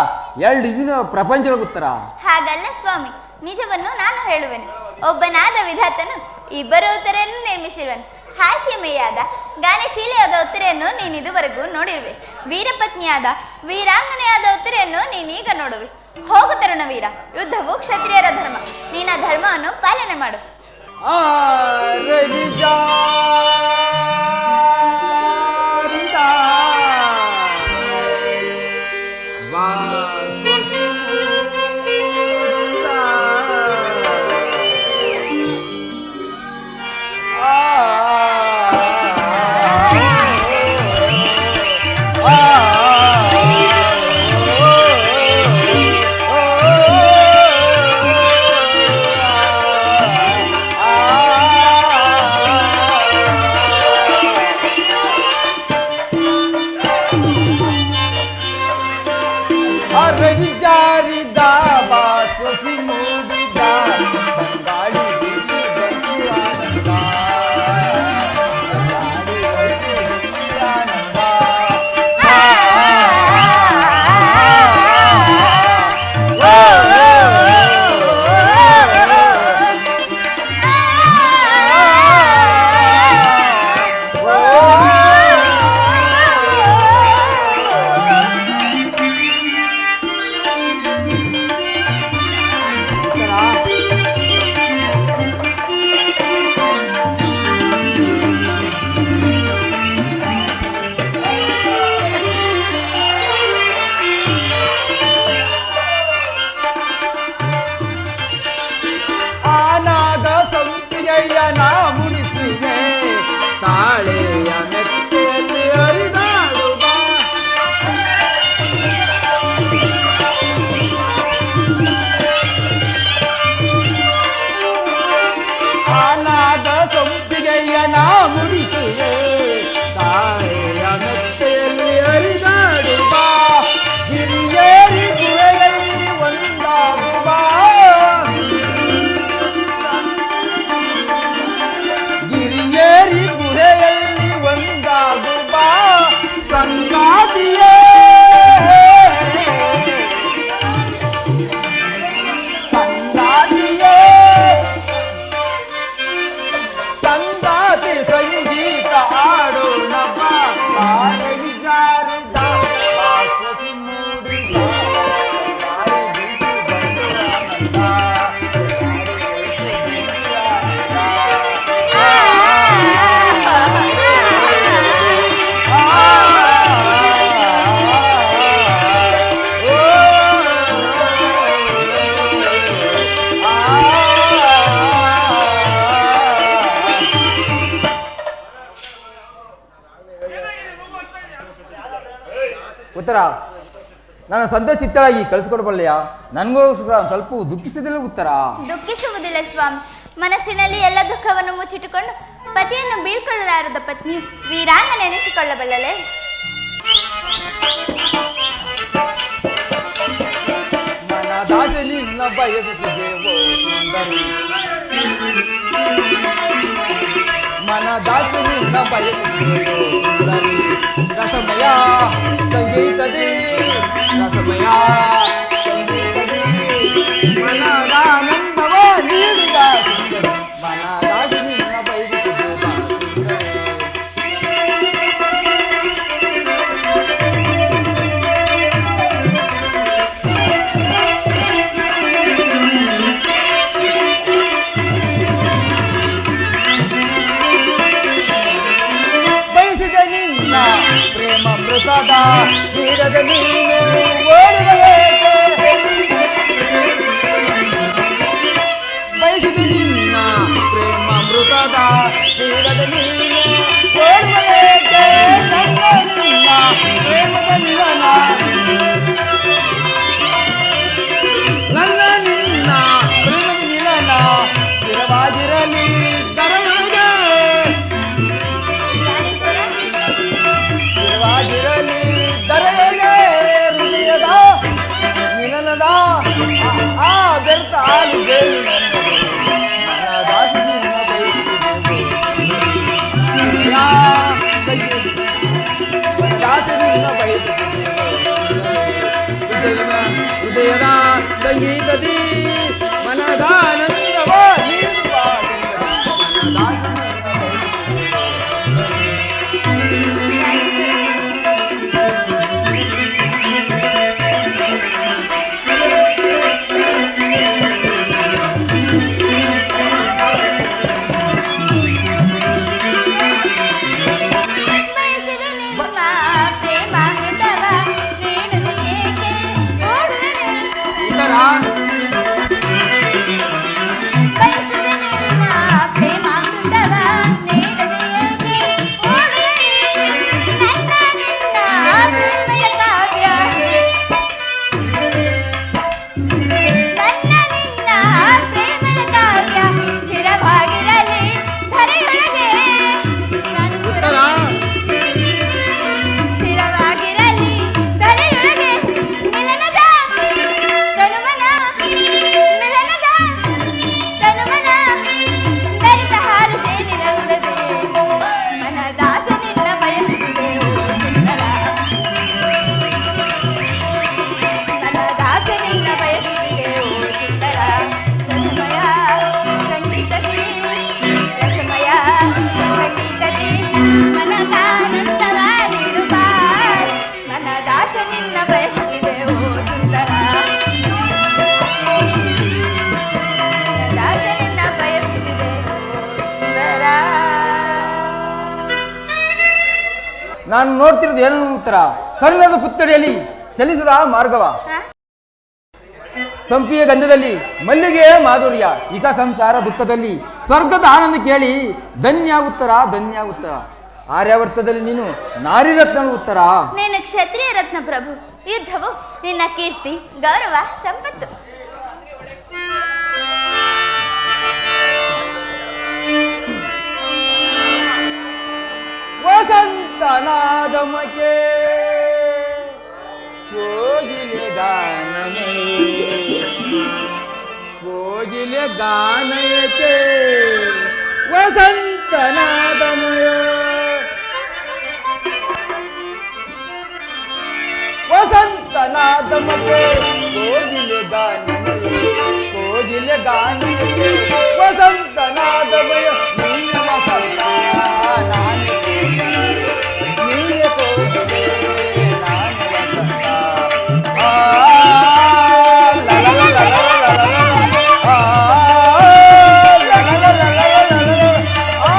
ಎರಡು ವಿಭಿನ್ನ ಪ್ರಪಂಚಗಳ. ಉತ್ತರ, ಹಾಗಲ್ಲ ಸ್ವಾಮಿ, ನಿಜವನ್ನು ನಾನು ಹೇಳುವೆನು. ಒಬ್ಬನಾದ ವಿಧಾತನು ಇಬ್ಬರು ಉತ್ತರೆಯನ್ನು ನಿರ್ಮಿಸಿರುವನು. ಹಾಸ್ಯಮಯಾದ ಗಾನಶೀಲಿಯಾದ ಉತ್ತರೆಯನ್ನು ನೀನು ಇದುವರೆಗೂ ನೋಡಿರುವೆ. ವೀರಪತ್ನಿಯಾದ ವೀರಾಂಗನೆಯಾದ ಉತ್ತರೆಯನ್ನು ನೀನೀಗ ನೋಡುವೆ. ಹೋಗು ತರುಣ ವೀರ, ಯುದ್ಧವು ಕ್ಷತ್ರಿಯರ ಧರ್ಮ. ನೀನ ಧರ್ಮವನ್ನು ಪಾಲನೆ ಮಾಡು. ಉತ್ತರ, ನಾನು ಸದ್ಯ ಚಿತ್ತಳಾಗಿ ಕಳಿಸಿಕೊಡಬಲ್ಲೆಯಾ? ನನಗೋಸ್ಕರ ಸ್ವಲ್ಪ ದುಃಖಿಸದಿಲ್ಲ ಉತ್ತರ. ದುಃಖಿಸುವುದಿಲ್ಲ ಸ್ವಾಮಿ. ಮನಸ್ಸಿನಲ್ಲಿ ಎಲ್ಲ ದುಃಖವನ್ನು ಮುಚ್ಚಿಟ್ಟುಕೊಂಡು ಪತಿಯನ್ನು ಬೀಳ್ಕೊಳ್ಳಲಾರದ ಪತ್ನಿಯು ವೀರಾಂಗ ನೆನೆಸಿಕೊಳ್ಳಬಲ್ಲಲೆ? ಮನದಾಸೆ ನಿನ್ನ ಬಯಸುತ್ತಿದ್ದೇವೋ ಸುಂದರಿ, ಮನದಾಸೆ ನಿನ್ನ ಬಯಸುತ್ತಿದ್ದೇವೋ ಸುಂದರಿ. ರಸಮಯ ಸಂಗೀತದಿ, ರಸಮಯ ಸಂಗೀತದಿ ಮನದಾನಂದವ ನೀಡಿದ ಸುಂದರಿ. ಮನದಾಸೆ ನಿನ್ನ ಬಯಸುತ್ತಿದ್ದೇವ ಸುಂದರಿ. ಪ್ರೇಮ ಮೃತದ ನೀಡದ ನೀನು ಓಡುವಲೇಕೆ? ಬಯಸಿದ ನಿನ್ನ ಪ್ರೇಮ ಮೃತದ ನೀಡದ ನೀನು ಓಡುವಲೇಕೆ? ನಿನ್ನ ಪ್ರೇಮದ ನಿಲನ, ನನ್ನ ನಿನ್ನ ಪ್ರೇಮದ ನಿಲನ ಸ್ಥಿರವಾಗಿರಲಿ ತರಳುವುದೇ, ಸ್ಥಿರವಾಗಿರಲಿ ತರಳುವುದೇ. ನಾನು ನೋಡ್ತಿರೋದು ಏನು ಉತ್ತರ? ಸರಿಯಾದ ಪುತ್ತಡಿಯಲ್ಲಿ ಚಲಿಸದ ಮಾರ್ಗವ, ಹಾ? ಸಂಪಿಯ ಗಂಧದಲ್ಲಿ ಮಲ್ಲಿಗೆ ಮಾಧುರ್ಯ, ಈಗ ಸಂಸಾರ ದುಃಖದಲ್ಲಿ ಸ್ವರ್ಗದ ಆನಂದ ಕೇಳಿ ಧನ್ಯ ಉತ್ತರ, ಧನ್ಯ ಉತ್ತರ. ಆರ್ಯಾವರ್ತದಲ್ಲಿ ನೀನು ನಾರಿರತ್ನ ಉತ್ತರ. ನೀನು ಕ್ಷತ್ರಿಯ ರತ್ನ ಪ್ರಭು. ಯುದ್ಧವು ನಿನ್ನ ಕೀರ್ತಿ, ಗೌರವ, ಸಂಪತ್ತು. ವಸಂತನಾದಮಕೆ ಕೋಗಿಲೆ ಗಾನಮಯ, ಕೋಗಿಲೆ ಗಾನಯತೆ ವಸಂತನಾದಮಯ, ವಸಂತನಾದಮಕೆ ಕೋಗಿಲೆ ಗಾನಮಯ, ಕೋಗಿಲೆ ಗಾನಯತೆ ವಸಂತನಾದಮಯ. ನೀನೆ ವಸಂತ ನಾನೇ ನೀನೆ ಕೋಗಿಲೆ ನಾನೇ ವಸಂತ. ಆ ಲಾ ಲಾ ಲಾ ಲಾ ಲಾ ಲಾ ಲಾ. ಆ ಲಾ ಲಾ ಲಾ ಲಾ ಲಾ ಲಾ ಲಾ. ಆ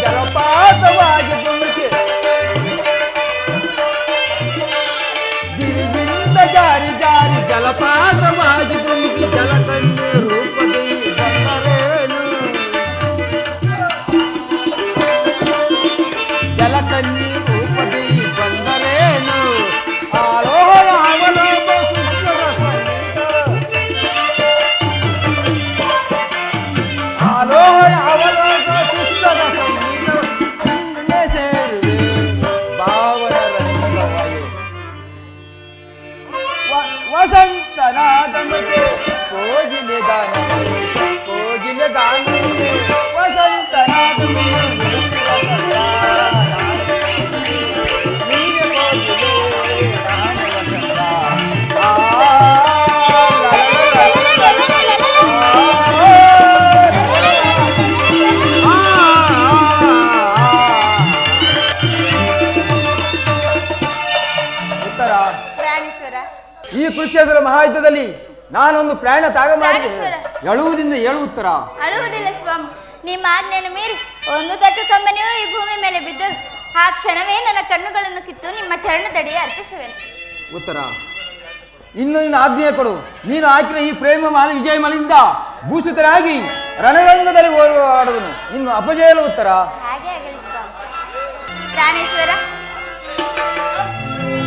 ಜಲಪಾತವಾಗಿ ಧುಮುಕಿ, ಗಿರಿಗಿಂದ ಜಾರಿ ಜಾರಿ ಜಲಪಾತವಾಗಿ ಧುಮುಕಿ ಜಲಕನ್ಯೆ ರೂಪದಲ್ಲಿ ಬಂದರೇನು, ಜಲಕನ್ಯೆ ರೂಪದಲ್ಲಿ ಬಂದರೇನು. ಆಲೋಹರ ಅವಲೋಕ ಸುಸ್ವರ ಸಂಗೀತ, ಆಲೋಹರ ಅವಲೋಕ ಸುಸ್ವರ ಸಂಗೀತ ಸೇರುವೆ ಭಾವನ ರಂಗವಾಗಿ. ವಸಂತನಾದಮಕೆ ಕೋಗಿಲೆ ಗಾನಮಯ, ಕೋಗಿಲೆ ಗಾನಮಯ ವಸಂತನಾದಮಯ. ನೀನೆ ಕೋಗಿಲೆ ನಾನೇ ವಸಂತ. ಆ ಲಾ ಲಾ ಲಾ ಲಾ ಲಾ. ಪ್ರಾಣೇಶ್ವರ, ಈ ಕುರುಕ್ಷೇತ್ರ ಮಹಾಯುದ್ಧದಲ್ಲಿ ನಾನೊಂದು ಪ್ರಾಣ ತ್ಯಾಗ ಮಾಡಿ ಪ್ರಾಣೇಶ್ವರ. ಎಳುವುದಿಂದ ಹೇಳು ಉತ್ತರ. ಅಳುವುದಿಲ್ಲ ಸ್ವಾಮಿ. ನಿಮ್ಮ ಆಜ್ಞೆಯನ್ನು ಮೀರಿ ಒಂದು ತಟ್ಟು ಕಂಬನಿಯೂ ಈ ಭೂಮಿ ಮೇಲೆ ಬಿದ್ದರು ಆ ಕ್ಷಣವೇ ನನ್ನ ಕಣ್ಣುಗಳನ್ನು ಕಿತ್ತು ನಿಮ್ಮ ಚರಣದಡಿಗೆ ಅರ್ಪಿಸುವೆನು. ಉತ್ತರ. ಇನ್ನು ನಿನ್ನ ಆಜ್ಞೆ ಕೊಡು. ನೀನು ಹಾಕಿದ ಈ ಪ್ರೇಮ ಮಾಲ ವಿಜಯ ಮಲಿಂದ ಭೂಷಿತರಾಗಿ ರಣರಂಗದಲ್ಲಿ ಹೋರಾಡುವನು. ಇನ್ನು ಅಪಜಯಲು ಉತ್ತರ. ಹಾಗೆ ಆಗಲಿ ಸ್ವಾಮಿ. ಪ್ರಾಣೇಶ್ವರ,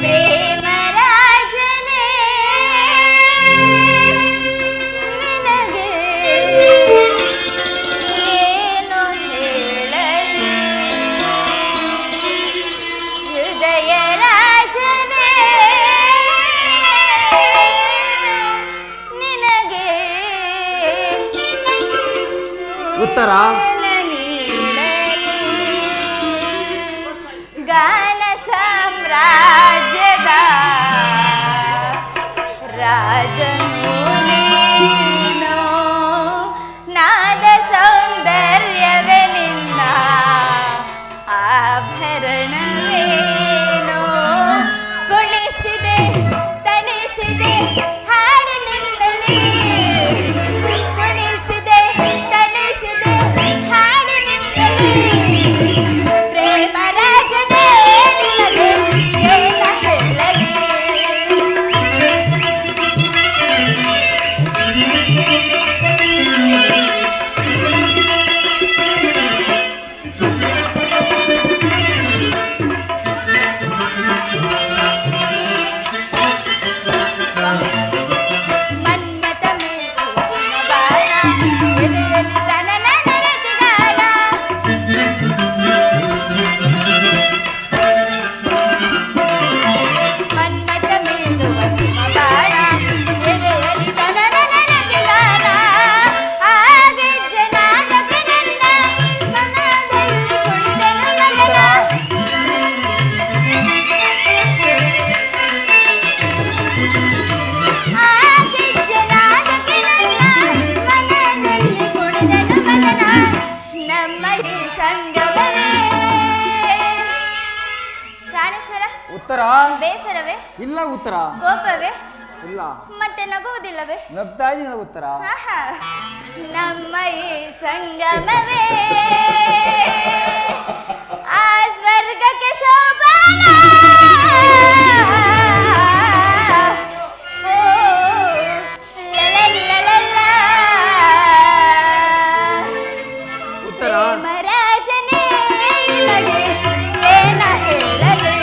ಪ್ರೇಮ ರಾಜನೇ ನಿನಗೆ ಏನು ಹೇಳಲಿ, ಹೃದಯ ರಾಜನೇ ನಿನಗೆ ಉತ್ತರ. ಗಾನ ಸಾಮ್ರಾಜ್ಯದ ರಾಜನು ನೀನು, ನಾದ ಸೌಂದರ್ಯವೇ ನಿನ್ನ ಆಭರಣವೇನು, ಕುಣಿಸಿದೆ ತಣಿಸಿದೆ ಹಾಡಿನಿಂದಲೇ, ಕುಣಿಸಿದೆ ತಣಿಸಿದೆ ಉತ್ತರ ಬೇಸರವೇ? ಇಲ್ಲ ಉತ್ತರ. ಕೋಪವೇ? ಇಲ್ಲ. ಮತ್ತೆ ನಗುವುದಿಲ್ಲವೇ? ನಗ್ತಾ ಇದೀನಿ ಉತ್ತರ. ಆಹಾ. ನಮ್ಮ ಈ ಸಂಗಮವೇ ಆ ಸ್ವರ್ಗಕ್ಕೆ ಸೋಪಾನ. ಓ, ಲಲಲಲಲ. ಉತ್ತರ ಮರಾಜನೇ ನಿನಗೆ ಏನ ಹೇಳಲಿ,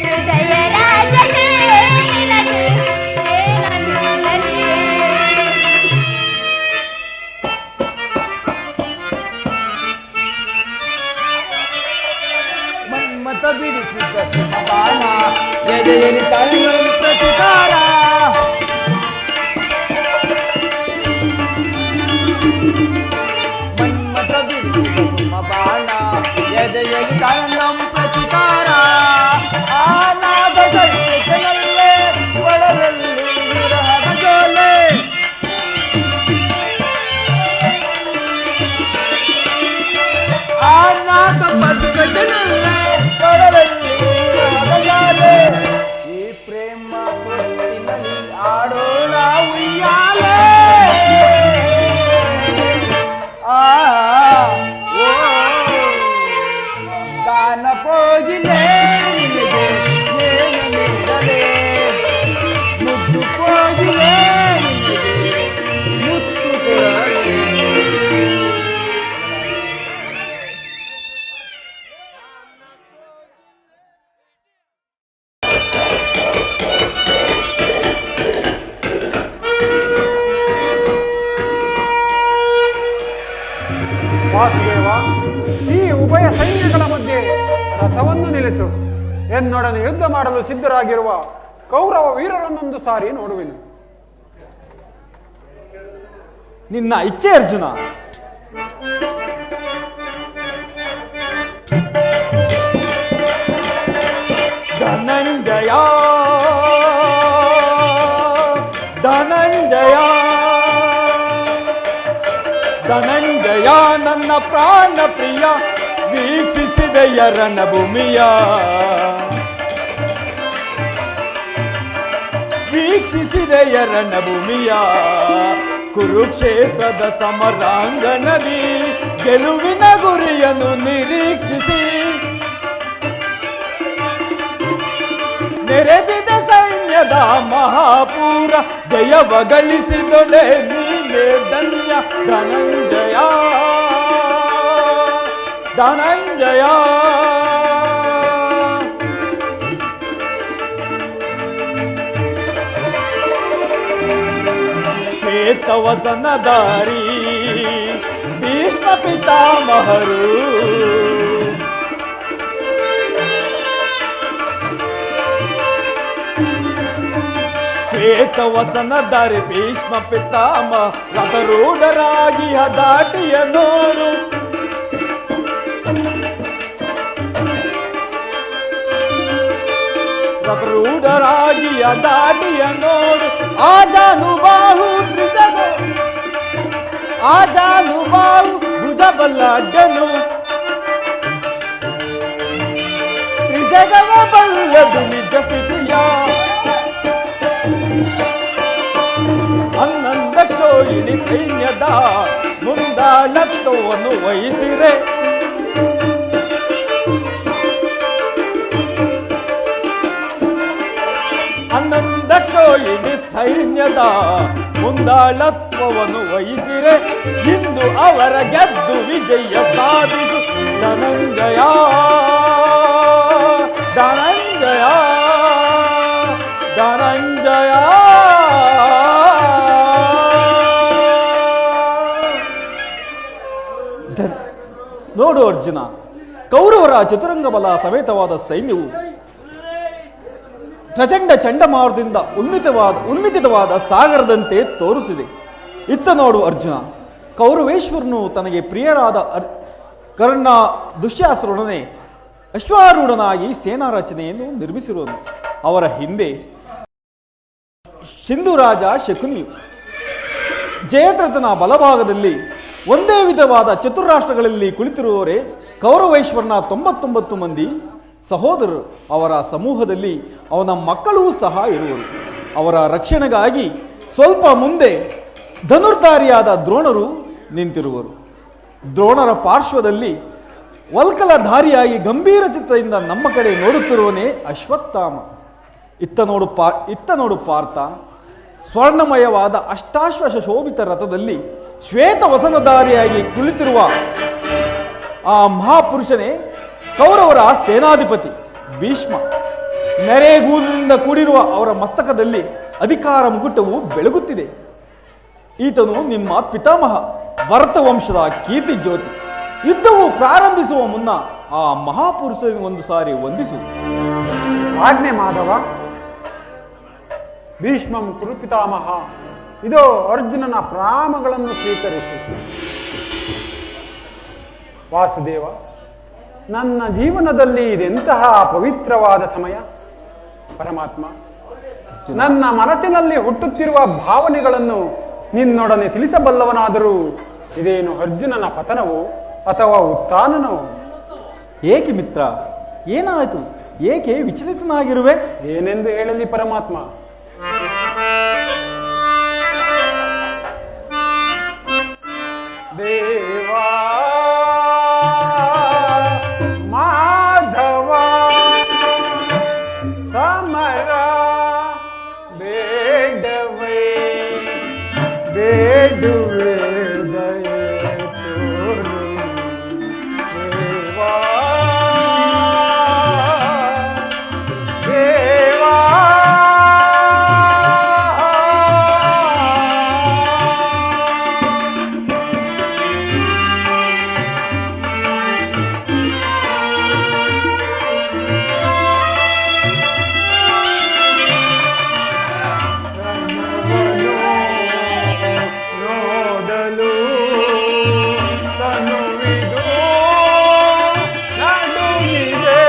ಹೃದಯ ರಾಜನೇ ನಿನಗೆ ಏನ ಹೇಳಲಿ. ಮನ್ಮತ ಬಿಡಿಸಿದ್ದ ಸಿಂಹಬಾಣ ಎದೆಯಲ್ಲಿ ತಲೆಗಳು ಪ್ರತಿಕಾರ. ಮನ್ಮತ ಬಿಡಿಸಿದ ಸಿಂಹಬಾಣ ಎದೆಯಲ್ಲಿ ತಲೆಗಳು ಪ್ರತಿಕಾರ. ಆನಾದ ಜಗತ್ತಿನಲ್ಲೇ ಒಳಲಲ್ಲಿ ವಿರಹದ ಜೋಲೆ. ಆನಾದ ಪರ್ಸದನಲ್ಲೇ ಒಳಲಲ್ಲಿ ವಿರಹದ ಜೋಲೆ. ಈ ಪ್ರೇಮ ತೊಟ್ಟಿನಲ್ಲಿ ಆಡೋಣ ಉಯ್ಯಾಲೆ. ಆ ಓ ಗಾನ ಪೋಗಿಲೆ ನಿನಗೆ ಏನು ನೀಡಲೆ, ಮುದ್ದು ಪೋಗಿಲೆ ನಿನಗೆ ಮುತ್ತು ಕೊಡಲೆ. ವಾಸುದೇವ, ಈ ಉಭಯ ಸೈನ್ಯಗಳ ಮಧ್ಯೆ ರಥವನ್ನು ನಿಲ್ಲಿಸು. ಎನ್ನೊಡನೆ ಯುದ್ಧ ಮಾಡಲು ಸಿದ್ಧರಾಗಿರುವ ಕೌರವ ವೀರರನ್ನೊಂದು ಸಾರಿ ನೋಡುವೆನು. ನಿನ್ನ ಇಚ್ಛೆ ಅರ್ಜುನ. ಧನಂಜಯ ಧನಂಜಯ ಧನಂಜಯ ನನ್ನ ಪ್ರಾಣ ಪ್ರಿಯ, ವೀಕ್ಷಿಸಿದೆಯ ರಣಭೂಮಿಯ, ವೀಕ್ಷಿಸಿದೆಯ ರಣಭೂಮಿಯ. ಕುರುಕ್ಷೇತ್ರದ ಸಮರಾಂಗಣದಿ ಗೆಲುವಿನ ಗುರಿಯನ್ನು ನಿರೀಕ್ಷಿಸಿ ನೆರೆದಿದೆ ಸೈನ್ಯದ ಮಹಾಪೂರ. ಜಯವ ಗಳಿಸಿದೊಡೆ ನೀನೇ ಧನ್ಯ ಧನಂಜಯ ಧನಂಜಯ. ಶ್ವೇತವಸನಧಾರಿ ಭೀಷ್ಮ ಪಿತಾಮಹರು, ಶ್ವೇತವಸನಧಾರಿ ಭೀಷ್ಮ ಪಿತಾಮಹ ರಥರೂಢರಾಗಿ ಹದಾಟಿಯ ನೋಡು. ರಥರೂಢರಾಗಿ ಹದಾಟಿಯ ನೋಡು. ಆಜಾನುಬಾಹು ಆಜಾನುಬಾಹು ಭುಜಬಲ್ಲಡ್ಡನು, ತ್ರಿಜಗವ ಬಲ್ಲದು ನಿಜ ಸ್ಥಿತಿಯ. ಅನ್ನಂದ ಚೋಯಿಣಿ ಸೈನ್ಯದ ಮುಂದಾಳತ್ವವನ್ನು ವಹಿಸಿರೆ, ಅನ್ನಂದ ಚೋಯಿಣಿ ಸೈನ್ಯದ ಮುಂದಾಳತ್ವವನ್ನು ವಹಿಸಿರೆ, ಇಂದು ಅವರ ಗೆದ್ದು ವಿಜಯ ಸಾಧಿಸು ಧನಂಜಯ ಧನಂಜಯ ಧನಂಜಯ. ನೋಡು ಅರ್ಜುನ, ಕೌರವರ ಚತುರಂಗ ಬಲ ಸಮೇತವಾದ ಸೈನ್ಯವು ಪ್ರಚಂಡ ಚಂಡಮಾರುತದಿಂದ ಉನ್ಮಿತಿತವಾದ ಸಾಗರದಂತೆ ತೋರಿಸಿದೆ. ಇತ್ತ ನೋಡು ಅರ್ಜುನ, ಕೌರವೇಶ್ವರನು ತನಗೆ ಪ್ರಿಯರಾದ ಕರ್ಣ ದುಶ್ಯಾಸರೊಡನೆ ಅಶ್ವಾರೂಢನಾಗಿ ಸೇನಾ ರಚನೆಯನ್ನು ನಿರ್ಮಿಸಿರುವನು. ಅವರ ಹಿಂದೆ ಸಿಂಧುರಾಜ ಶಕುನಿಯು, ಜಯದ್ರಥನ ಬಲಭಾಗದಲ್ಲಿ ಒಂದೇ ವಿಧವಾದ ಚತುರ್ರಾಷ್ಟ್ರಗಳಲ್ಲಿ ಕುಳಿತಿರುವವರೇ ಕೌರವೇಶ್ವರನ 99 ಮಂದಿ ಸಹೋದರರು, ಅವರ ಸಮೂಹದಲ್ಲಿ ಅವನ ಮಕ್ಕಳೂ ಸಹ ಇರುವರು. ಅವರ ರಕ್ಷಣೆಗಾಗಿ ಸ್ವಲ್ಪ ಮುಂದೆ ಧನುರ್ಧಾರಿಯಾದ ದ್ರೋಣರು ನಿಂತಿರುವರು. ದ್ರೋಣರ ಪಾರ್ಶ್ವದಲ್ಲಿ ವಲ್ಕಲಧಾರಿಯಾಗಿ ಗಂಭೀರ ಚಿತ್ತದಿಂದ ನಮ್ಮ ಕಡೆ ನೋಡುತ್ತಿರುವನೇ ಅಶ್ವತ್ಥಾಮ. ಇತ್ತ ನೋಡು ಪಾರ್ಥ, ಸ್ವರ್ಣಮಯವಾದ ಅಷ್ಟಾಶ್ವಶ ಶೋಭಿತ ರಥದಲ್ಲಿ ಶ್ವೇತ ವಸನಧಾರಿಯಾಗಿ ಕುಳಿತಿರುವ ಆ ಮಹಾಪುರುಷನೇ ಕೌರವರ ಸೇನಾಧಿಪತಿ ಭೀಷ್ಮ. ನೆರೆಗೂದಿನಿಂದ ಕೂಡಿರುವ ಅವರ ಮಸ್ತಕದಲ್ಲಿ ಅಧಿಕಾರ ಮುಕುಟವು ಬೆಳಗುತ್ತಿದೆ. ಈತನು ನಿಮ್ಮ ಪಿತಾಮಹ ಭರತ ವಂಶದ ಕೀರ್ತಿ ಜ್ಯೋತಿ. ಯುದ್ಧವು ಪ್ರಾರಂಭಿಸುವ ಮುನ್ನ ಆ ಮಹಾಪುರುಷನಿಗೆ ಒಂದು ಸಾರಿ ವಂದಿಸು. ಆಜ್ಞೆ ಮಾಧವ. ಭೀಷ್ಮಂ ಕುರು ಪಿತಾಮಹ. ಇದೋ ಅರ್ಜುನನ ಪ್ರಾಮಗಳನ್ನು ಸ್ವೀಕರಿಸಿ. ವಾಸುದೇವ, ನನ್ನ ಜೀವನದಲ್ಲಿ ಇದೆಂತಹ ಪವಿತ್ರವಾದ ಸಮಯ. ಪರಮಾತ್ಮ, ನನ್ನ ಮನಸ್ಸಿನಲ್ಲಿ ಹುಟ್ಟುತ್ತಿರುವ ಭಾವನೆಗಳನ್ನು ನಿನ್ನೊಡನೆ ತಿಳಿಸಬಲ್ಲವನಾದರೂ ಇದೇನು ಅರ್ಜುನನ ಪತನವೋ ಅಥವಾ ಉತ್ಥಾನನೋ? ಏಕೆ ಮಿತ್ರ, ಏನಾಯಿತು? ಏಕೆ ವಿಚಲಿತನಾಗಿರುವೆ? ಏನೆಂದು ಹೇಳಲಿ ಪರಮಾತ್ಮ? ದೇವಾ ಮಾಧವ ಸಮರ ಬೇಡವೇ ಬೇಡುವೆ ದಯೆ ತೋರು. ದೇವಾ ದೇವಾ ನೋಡಲು ತನುವಿದು ನಡುವಿದೆ.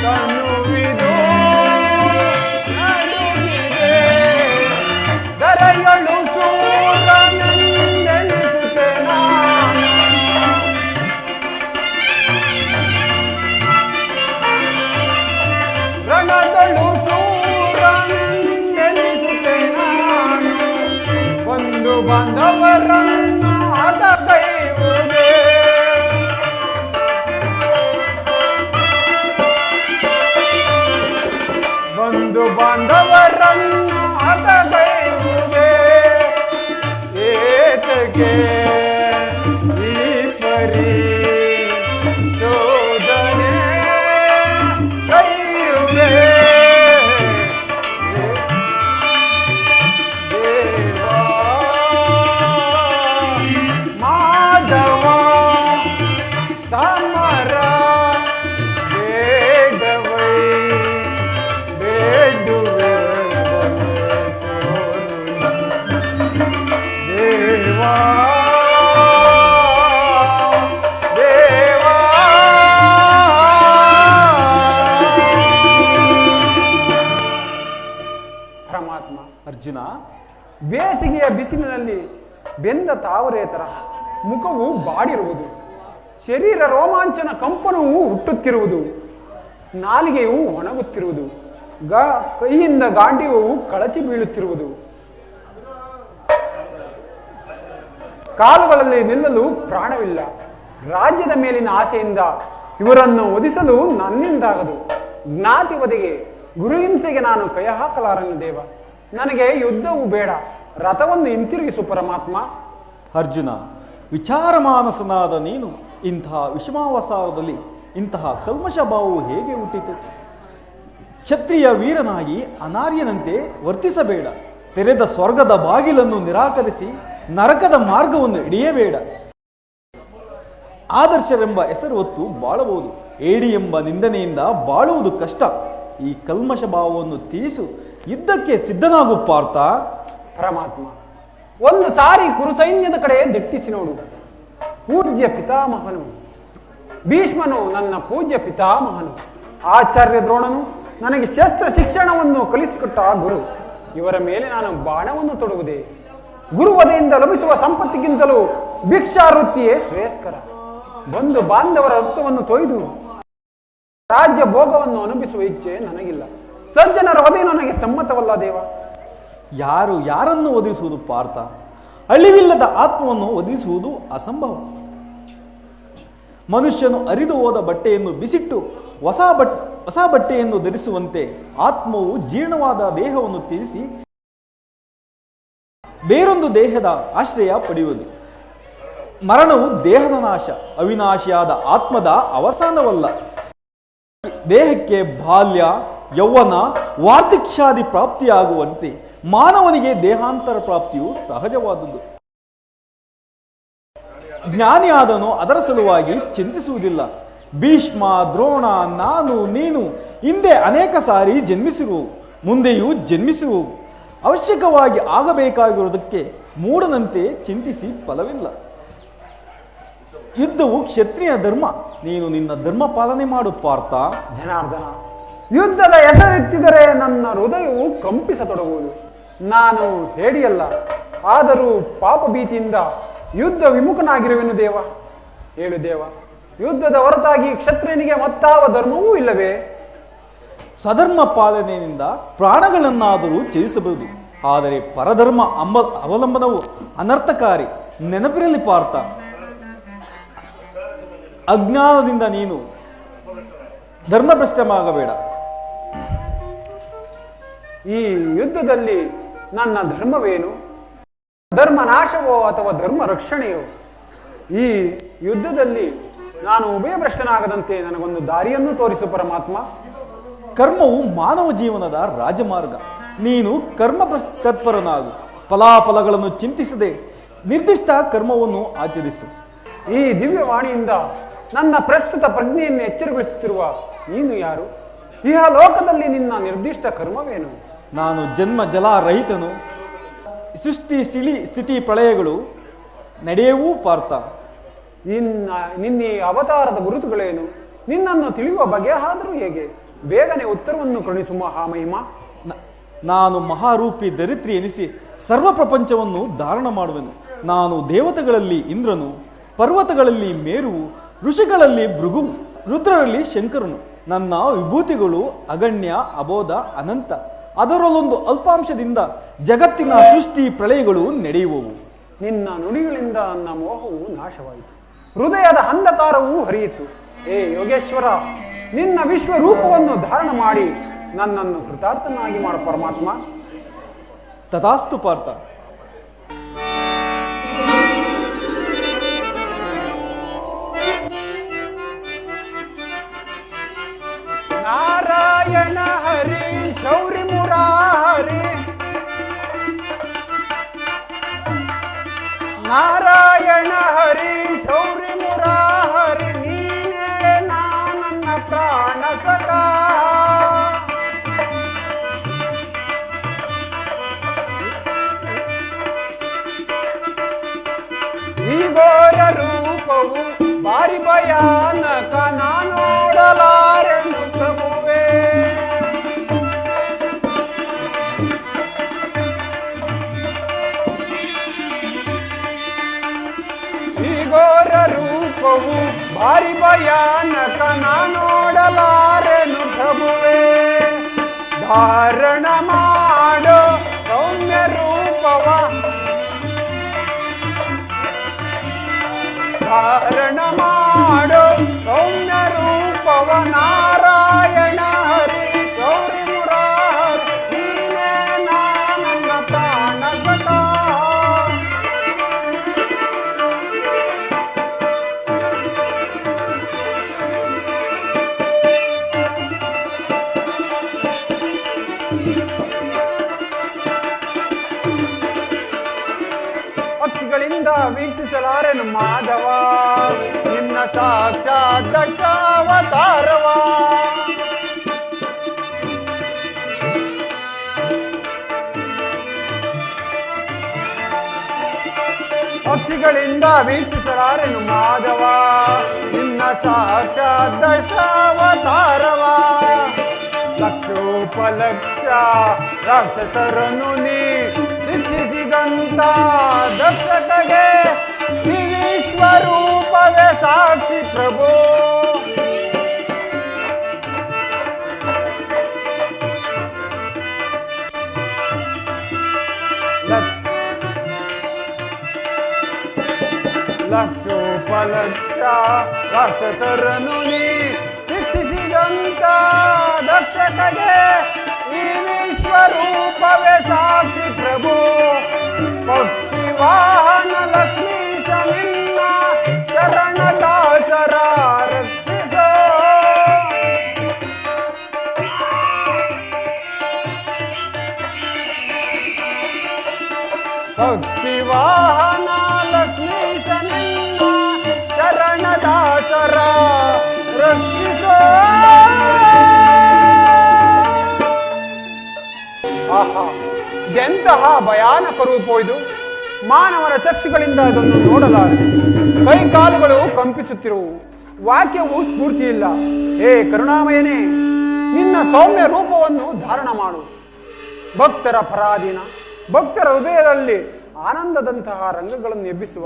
ತನುವಿದು ನಡುವಿದೆ. ದರೆಯಳು ಸೂರನೆಂದೆನಿಸುತ್ತೆ ನಾನು. ರಣದಳು ಸೂರನೆಂದೆನಿಸುತ್ತೆ ನಾನು. ಒಂದು ಬಾಂಧವರನ್ನು ಹತಗೈವುದೇ. ಒಂದು ಬಾಂಧವರನ್ನು ಹತಗೈವುದೇ. ಏತಕ್ಕೆ ಈ ಪರಿ ಶೋಧನೆ ಕೈಯುವೆ? ದೇವಾ ಮಾಧವ ಸಮರ ಬೇಡವೈ ಬೇಡುವೆ ದೇವಾ ದೇವಾ. ಪರಮಾತ್ಮ, ಅರ್ಜುನ, ಬೇಸಿಗೆಯ ಬಿಸಿಲಿನಲ್ಲಿ ಬೆಂದ ತಾವರೆ ತರಹ ಮುಖವು ಬಾಡಿರುವುದು, ಶರೀರ ರೋಮಾಂಚನ ಕಂಪನವು ಹುಟ್ಟುತ್ತಿರುವುದು, ನಾಲಿಗೆಯು ಒಣಗುತ್ತಿರುವುದು, ಕೈಯಿಂದ ಗಾಂಡೀವವು ಕಳಚಿ ಬೀಳುತ್ತಿರುವುದು, ಕಾಲುಗಳಲ್ಲಿ ನಿಲ್ಲಲು ಪ್ರಾಣವಿಲ್ಲ. ರಾಜ್ಯದ ಮೇಲಿನ ಆಸೆಯಿಂದ ಇವರನ್ನು ಒದಿಸಲು ನನ್ನಿಂದಾಗದು. ಜ್ಞಾತಿ ವಧೆಗೆ ಗುರುಹಿಂಸೆಗೆ ನಾನು ಕೈ ಹಾಕಲಾರನು ದೇವ. ನನಗೆ ಯುದ್ಧವು ಬೇಡ, ರಥವನ್ನು ಹಿಂತಿರುಗಿಸು ಪರಮಾತ್ಮ. ಅರ್ಜುನ, ವಿಚಾರಮಾನಸನಾದ ನೀನು ಇಂತಹ ವಿಷಮಾವಸಾರದಲ್ಲಿ ಇಂತಹ ಕಲ್ಮಶ ಭಾವವು ಹೇಗೆ ಹುಟ್ಟಿತು? ಕ್ಷತ್ರಿಯ ವೀರನಾಗಿ ಅನಾರ್ಯನಂತೆ ವರ್ತಿಸಬೇಡ. ತೆರೆದ ಸ್ವರ್ಗದ ಬಾಗಿಲನ್ನು ನಿರಾಕರಿಸಿ ನರಕದ ಮಾರ್ಗವನ್ನು ಹಿಡಿಯಬೇಡ. ಆದರ್ಶರೆಂಬ ಹೆಸರು ಹೊತ್ತು ಬಾಳಬಹುದು, ಏಡಿ ಎಂಬ ನಿಂದನೆಯಿಂದ ಬಾಳುವುದು ಕಷ್ಟ. ಈ ಕಲ್ಮಶ ಭಾವವನ್ನು ತೀರಿಸು, ಯುದ್ಧಕ್ಕೆ ಸಿದ್ಧನಾಗು ಪಾರ್ಥ. ಪರಮಾತ್ಮ, ಒಂದು ಸಾರಿ ಕುರುಸೈನ್ಯದ ಕಡೆ ದಿಟ್ಟಿಸಿ ನೋಡು. ಪೂಜ್ಯ ಪಿತಾಮಹನು ಭೀಷ್ಮನು ನನ್ನ ಪೂಜ್ಯ ಪಿತಾಮಹನು. ಆಚಾರ್ಯ ದ್ರೋಣನು ನನಗೆ ಶಸ್ತ್ರ ಶಿಕ್ಷಣವನ್ನು ಕಲಿಸಿಕೊಟ್ಟ ಗುರು. ಇವರ ಮೇಲೆ ನಾನು ಬಾಣವನ್ನು ತೊಡುವುದೇ? ಗುರುವದೆಯಿಂದ ಲಭಿಸುವ ಸಂಪತ್ತಿಗಿಂತಲೂ ಭಿಕ್ಷಾವೃತ್ತಿಯೇ ಶ್ರೇಯಸ್ಕರ. ಬಂಧು ಬಾಂಧವರ ರಕ್ತವನ್ನು ತೊಯ್ದು ರಾಜ್ಯ ಭೋಗವನ್ನು ಅನುಭವಿಸುವ ಇಚ್ಛೆ ನನಗಿಲ್ಲ. ಸಜ್ಜನರ ವಧೆ ನನಗೆ ಸಮ್ಮತವಲ್ಲ ದೇವ. ಯಾರು ಯಾರನ್ನು ಒದಿಸುವುದು ಪಾರ್ಥ? ಅಳಿವಿಲ್ಲದ ಆತ್ಮವನ್ನು ಒದಿಸುವುದು ಅಸಂಭವ. ಮನುಷ್ಯನು ಅರಿದು ಹೋದ ಬಟ್ಟೆಯನ್ನು ಬಿಸಿಟ್ಟು ಹೊಸ ಬಟ್ಟೆಯನ್ನು ಧರಿಸುವಂತೆ ಆತ್ಮವು ಜೀರ್ಣವಾದ ದೇಹವನ್ನು ತ್ಯಜಿಸಿ ಬೇರೊಂದು ದೇಹದ ಆಶ್ರಯ ಪಡೆಯುವುದು. ಮರಣವು ದೇಹದ ನಾಶ, ಅವಿನಾಶಿಯಾದ ಆತ್ಮದ ಅವಸಾನವಲ್ಲ. ದೇಹಕ್ಕೆ ಬಾಲ್ಯ, ಯೌವನ, ವಾರ್ಧಕ್ಯಾದಿ ಪ್ರಾಪ್ತಿಯಾಗುವಂತೆ ಮಾನವನಿಗೆ ದೇಹಾಂತರ ಪ್ರಾಪ್ತಿಯು ಸಹಜವಾದುದು. ಜ್ಞಾನಿಯಾದನು ಅದರ ಸಲುವಾಗಿ ಚಿಂತಿಸುವುದಿಲ್ಲ. ಭೀಷ್ಮ, ದ್ರೋಣ, ನಾನು, ನೀನು ಹಿಂದೆ ಅನೇಕ ಸಾರಿ ಜನ್ಮಿಸಿರುವು, ಮುಂದೆಯೂ ಜನ್ಮಿಸುವು. ಅವಶ್ಯಕವಾಗಿ ಆಗಬೇಕಾಗಿರುವುದಕ್ಕೆ ಮೂಢನಂತೆ ಚಿಂತಿಸಿ ಫಲವಿಲ್ಲ. ಯುದ್ಧವು ಕ್ಷತ್ರಿಯ ಧರ್ಮ. ನೀನು ನಿನ್ನ ಧರ್ಮ ಪಾಲನೆ ಮಾಡು ಪಾರ್ಥ. ಜನಾರ್ದನ, ಯುದ್ಧದ ಹೆಸರೆತ್ತಿದರೆ ನನ್ನ ಹೃದಯವು ಕಂಪಿಸತೊಡಗುವುದು. ನಾನು ಹೇಳಿಯಲ್ಲ, ಆದರೂ ಪಾಪ ಭೀತಿಯಿಂದ ಯುದ್ಧ ವಿಮುಖನಾಗಿರುವೆನು ದೇವ. ಹೇಳು ದೇವ, ಯುದ್ಧದ ಹೊರತಾಗಿ ಕ್ಷತ್ರಿಯನಿಗೆ ಮತ್ತಾವ ಧರ್ಮವೂ ಇಲ್ಲವೇ? ಸ್ವಧರ್ಮ ಪಾಲನೆಯಿಂದ ಪ್ರಾಣಗಳನ್ನಾದರೂ ತ್ಯಜಿಸಬಹುದು, ಆದರೆ ಪರಧರ್ಮ ಅವಲಂಬನವು ಅನರ್ಥಕಾರಿ. ನೆನಪಿರಲಿ ಪಾರ್ಥ, ಅಜ್ಞಾನದಿಂದ ನೀನು ಧರ್ಮಭ್ರಷ್ಟವಾಗಬೇಡ. ಈ ಯುದ್ಧದಲ್ಲಿ ನನ್ನ ಧರ್ಮವೇನು? ಧರ್ಮ ನಾಶವೋ ಅಥವಾ ಧರ್ಮ ರಕ್ಷಣೆಯೋ? ಈ ಯುದ್ಧದಲ್ಲಿ ನಾನು ಉಭಯಭ್ರಷ್ಟನಾಗದಂತೆ ನನಗೊಂದು ದಾರಿಯನ್ನು ತೋರಿಸು ಪರಮಾತ್ಮ. ಕರ್ಮವು ಮಾನವ ಜೀವನದ ರಾಜಮಾರ್ಗ. ನೀನು ಕರ್ಮ ತತ್ಪರನಾಗು. ಫಲಾಫಲಗಳನ್ನು ಚಿಂತಿಸದೆ ನಿರ್ದಿಷ್ಟ ಕರ್ಮವನ್ನು ಆಚರಿಸು. ಈ ದಿವ್ಯವಾಣಿಯಿಂದ ನನ್ನ ಪ್ರಸ್ತುತ ಪ್ರಜ್ಞೆಯನ್ನು ಎಚ್ಚರಗೊಳಿಸುತ್ತಿರುವ ನೀನು ಯಾರು? ಇಹ ಲೋಕದಲ್ಲಿ ನಿನ್ನ ನಿರ್ದಿಷ್ಟ ಕರ್ಮವೇನು? ನಾನು ಜನ್ಮ ಜಲರಹಿತನು. ಸೃಷ್ಟಿ ಸ್ಥಿತಿ ಪ್ರಳಯಗಳು ನಡೆಯವೂ ಪಾರ್ಥ. ನಿನ್ನ ಅವತಾರದ ಗುರುತುಗಳೇನು? ನಿನ್ನನ್ನು ತಿಳಿಯುವ ಬಗೆ ಆದರೂ ಹೇಗೆ? ಬೇಗನೆ ಉತ್ತರವನ್ನು ಕರುಣಿಸು ಮಹಾಮಹಿಮ. ನಾನು ಮಹಾರೂಪಿ ಧರಿತ್ರಿ ಎನಿಸಿ ಸರ್ವ ಪ್ರಪಂಚವನ್ನು ಧಾರಣ ಮಾಡುವೆನು. ನಾನು ದೇವತೆಗಳಲ್ಲಿ ಇಂದ್ರನು, ಪರ್ವತಗಳಲ್ಲಿ ಮೇರುವು, ಋಷಿಗಳಲ್ಲಿ ಭೃಗು, ರುದ್ರರಲ್ಲಿ ಶಂಕರನು. ನನ್ನ ವಿಭೂತಿಗಳು ಅಗಣ್ಯ, ಅಬೋಧ, ಅನಂತ. ಅದರಲ್ಲೊಂದು ಅಲ್ಪಾಂಶದಿಂದ ಜಗತ್ತಿನ ಸೃಷ್ಟಿ ಪ್ರಳಯಗಳು ನಡೆಯುವವು. ನಿನ್ನ ನುಡಿಗಳಿಂದ ನನ್ನ ಮೋಹವು ನಾಶವಾಯಿತು, ಹೃದಯದ ಅಂಧಕಾರವೂ ಹರಿಯಿತು. ಹೇ ಯೋಗೇಶ್ವರ, ನಿನ್ನ ವಿಶ್ವರೂಪವನ್ನು ಧಾರಣ ಮಾಡಿ ನನ್ನನ್ನು ಕೃತಾರ್ಥನಾಗಿ ಮಾಡು ಪರಮಾತ್ಮ. ತಥಾಸ್ತು ಪಾರ್ಥ. ನಾರಾಯಣ ಹರಿ ಶೌರಿ ಮುರಾರಿ, ನಾರಾಯಣ ಹರಿ ಶೌರಿ ಮುರಾರಿ, ನೀನೇ ನನ್ನ ಪ್ರಾಣ ಸಖಾ. ಈ ಘೋರ ರೂಪವು ಬಾರಿ ಭಯಾನಕ, ನಾನೋಡಲಾರೆನು ಪ್ರಭುವೇ. ಈ ಘೋರ ರೂಪವು ಭಾರಿ ಭಯಾನಕ, ನಾನೋಡಲಾರೆನು ಪ್ರಭುವೇ. ಧಾರಣ ಮಾಡೋ ಸೌಮ್ಯ ರೂಪವ, ಧಾರಣ ಮಾಡೋ ಸೌಮ್ಯ ರೂಪವ, ನಾರಾಯಣ ಹರಿ ಶೌರಿ ಮುರಾರಿ, ನೀನೇ ನನ್ನ ಪ್ರಾಣ ಸಖಾ. ಪಕ್ಷಿಗಳಿಂದ ವೀಕ್ಷಿಸಲಾರೆನು ಮಾಧವ, ನಿನ್ನ ಸಾಕ್ಷಾತ್ ದಶಾವತಾರವ. ಪಕ್ಷಿಗಳಿಂದ ಕಣ್ಗಳಿಂದ ವೀಕ್ಷಿಸಲಾರೆನು ಮಾಧವ ನಿನ್ನ ಸಾಕ್ಷಾತ್ ದಶಾವತಾರವ. ಲಕ್ಷೋಪಲಕ್ಷ ರಾಕ್ಷಸರನ್ನು ನೀ ಶಿಕ್ಷಿಸಿದಂತ ದಕ್ಷತೆಗೆ ಈ ವಿಶ್ವರೂಪವೇ ಸಾಕ್ಷಿ ಪ್ರಭು. ಲಕ್ಷೋಪಲಕ್ಷ ರಾಕ್ಷಸರನ್ನು ನೀ ಶಿಕ್ಷಿಸಿದಂತ ದಕ್ಷತೆಗೆ ಈ ವಿಶ್ವರೂಪವೇ ಸಾಕ್ಷಿ ಪ್ರಭು. ಪಕ್ಷಿ ವಾಹನ ಲಕ್ಷ್ಮೀಶ ನಿನ್ನ ಚರಣ ದಾಸರ ರಕ್ಷಿಸೋ. ಪಕ್ಷಿ ವಾಹನ ಲಕ್ಷ್ಮೀಶ ನಿನ್ನ ಚರಣ ದಾಸರ ರಕ್ಷಿಸೋ. ಆಹಾ, ಎಂತಹ ಭಯಾನಕ ರೂಪ ಇದು. ಮಾನವನ ಚಕ್ಷುಗಳಿಂದ ಅದನ್ನು ನೋಡಲಾರೆ. ಕೈಕಾಲುಗಳು ಕಂಪಿಸುತ್ತಿರುವು, ವಾಕ್ಯವು ಸ್ಫೂರ್ತಿ ಇಲ್ಲ. ಹೇ ಕರುಣಾಮಯನೇ, ನಿನ್ನ ಸೌಮ್ಯ ರೂಪವನ್ನು ಧಾರಣ ಮಾಡು. ಭಕ್ತರ ಪರಾಧೀನ, ಭಕ್ತರ ಹೃದಯದಲ್ಲಿ ಆನಂದದಂತಹ ರಂಗಗಳನ್ನು ಎಬ್ಬಿಸುವ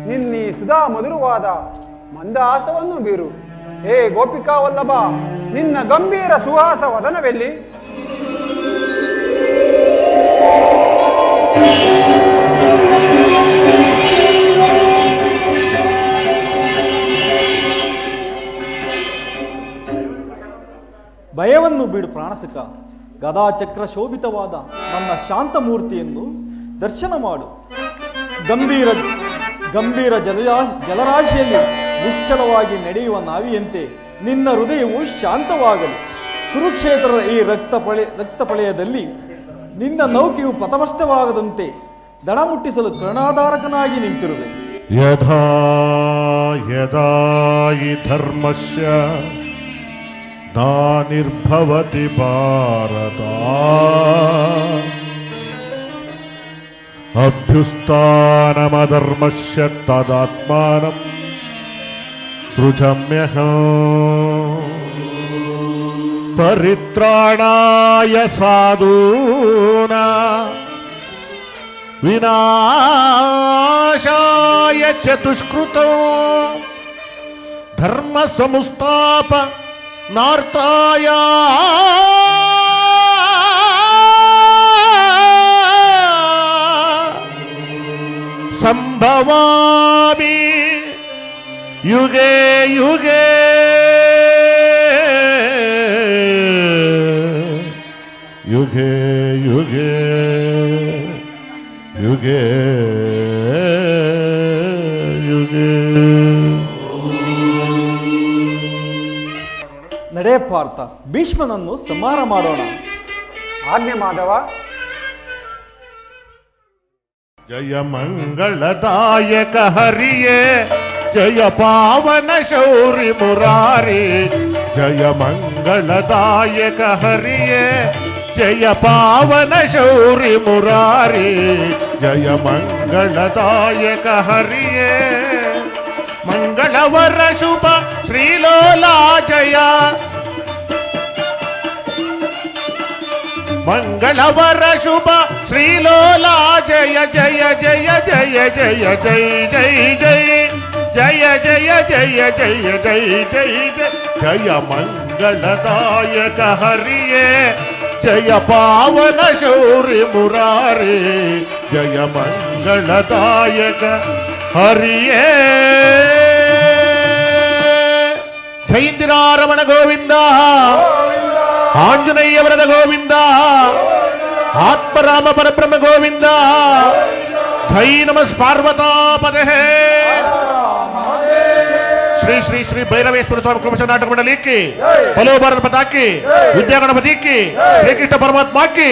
ನಿನ್ನೀ ಸುಧಾ ಮಧುರವಾದ ಮಂದಹಾಸವನ್ನು ಬೀರು. ಹೇ ಗೋಪಿಕಾ ವಲ್ಲಭ, ನಿನ್ನ ಗಂಭೀರ ಸುಹಾಸ ವದನವೆಲ್ಲಿ? ಭಯವನ್ನು ಬಿಡು ಪ್ರಾಣಸುಖ. ಗದಾಚಕ್ರ ಶೋಭಿತವಾದ ನನ್ನ ಶಾಂತ ಮೂರ್ತಿಯನ್ನು ದರ್ಶನ ಮಾಡು. ಗಂಭೀರ ಜಲರಾಶಿಯಲ್ಲಿ ನಿಶ್ಚಲವಾಗಿ ನಡೆಯುವ ನಾವಿಯಂತೆ ನಿನ್ನ ಹೃದಯವು ಶಾಂತವಾಗಲಿ. ಕುರುಕ್ಷೇತ್ರದ ಈ ರಕ್ತಪಳೆಯದಲ್ಲಿ ನಿನ್ನ ನೌಕೆಯು ಪಥಭ್ರಷ್ಟವಾಗದಂತೆ ದಡ ಮುಟ್ಟಿಸಲು ಕರುಣಾಧಾರಕನಾಗಿ ನಿಂತಿರುವೆ. ಯಥಾ ಯದಾ ಹಿ ಧರ್ಮಸ್ಯ ನಾನಿರ್ಭವತಿ ಭಾರತ ಅಭ್ಯುಸ್ಥಾನಮಧರ್ಮಸ್ಯ ತದಾತ್ಮಾನಂ ಸೃಜಮ್ಯಹಂ ಪರಿತ್ರಾಣಾಯ ಸಾಧೂನಾಂ ವಿನಾಶಾಯ ಚ ದುಷ್ಕೃತಂ ಧರ್ಮ ಸಂಸ್ಥಾಪನಾರ್ಥಾಯ ಸಂಭವಾಮಿ ಯುಗೆ ಯುಗೆ ಯುಗೆ ಯುಗೆ ಯುಗೆ ಯುಗೆ. ನಡೆ ಪಾರ್ಥ, ಭೀಷ್ಮನನ್ನು ಸಂಹಾರ ಮಾಡೋಣ. ಆಜ್ಞೆ ಮಾಧವ. ಜಯ ಮಂಗಳದಾಯಕ ಹರಿಯೇ ಜಯ ಪಾವನ ಶೌರಿ ಮುರಾರಿ. ಜಯ ಮಂಗಳದಾಯಕ ಹರಿಯೇ ಜಯ ಪಾವನ ಶೌರಿ ಮುರಾರಿ. ಜಯ ಮಂಗಳದಾಯಕ ಹರಿಯೇ ಮಂಗಳವರ ಶುಭ ಶ್ರೀಲೋಲಾ ಜಯ. ಮಂಗಳವರ ಶುಭ ಶ್ರೀಲೋಲಾ ಜಯ ಜಯ ಜಯ ಜಯ ಜಯ ಜಯ ಜಯ ಜಯ ಜಯ ಜಯ ಜಯ ಜಯ ಜಯ ಜಯ ಜಯ ಮಂಗಳದಾಯಕ ಹರಿಯೇ ಜಯ ಪಾವನ ಶೌರಿ ಮುರಾರಿ. ಜಯ ಮಂಗಳದಾಯಕ ಹರಿಯೇ. ಜೈ ಇಂದಿರಾರಮಣ ಗೋವಿಂದ, ಆಂಜನೇಯ ವರದ ಗೋವಿಂದ, ಆತ್ಮರಾಮ ಪರಬ್ರಹ್ಮ ಗೋವಿಂದ. ಜೈ ನಮಸ್ ಪಾರ್ವತಾಪದೇ. ಶ್ರೀ ಶ್ರೀ ಶ್ರೀ ಭೈರವೇಶ್ವರ ಸ್ವಾಮಿ ಕೃಪಾ ನಾಟಕ ಮಂಡಳಿ की, बलो भारत माता की, विद्या गणपति की, श्री कृष्ण परमात्मा की.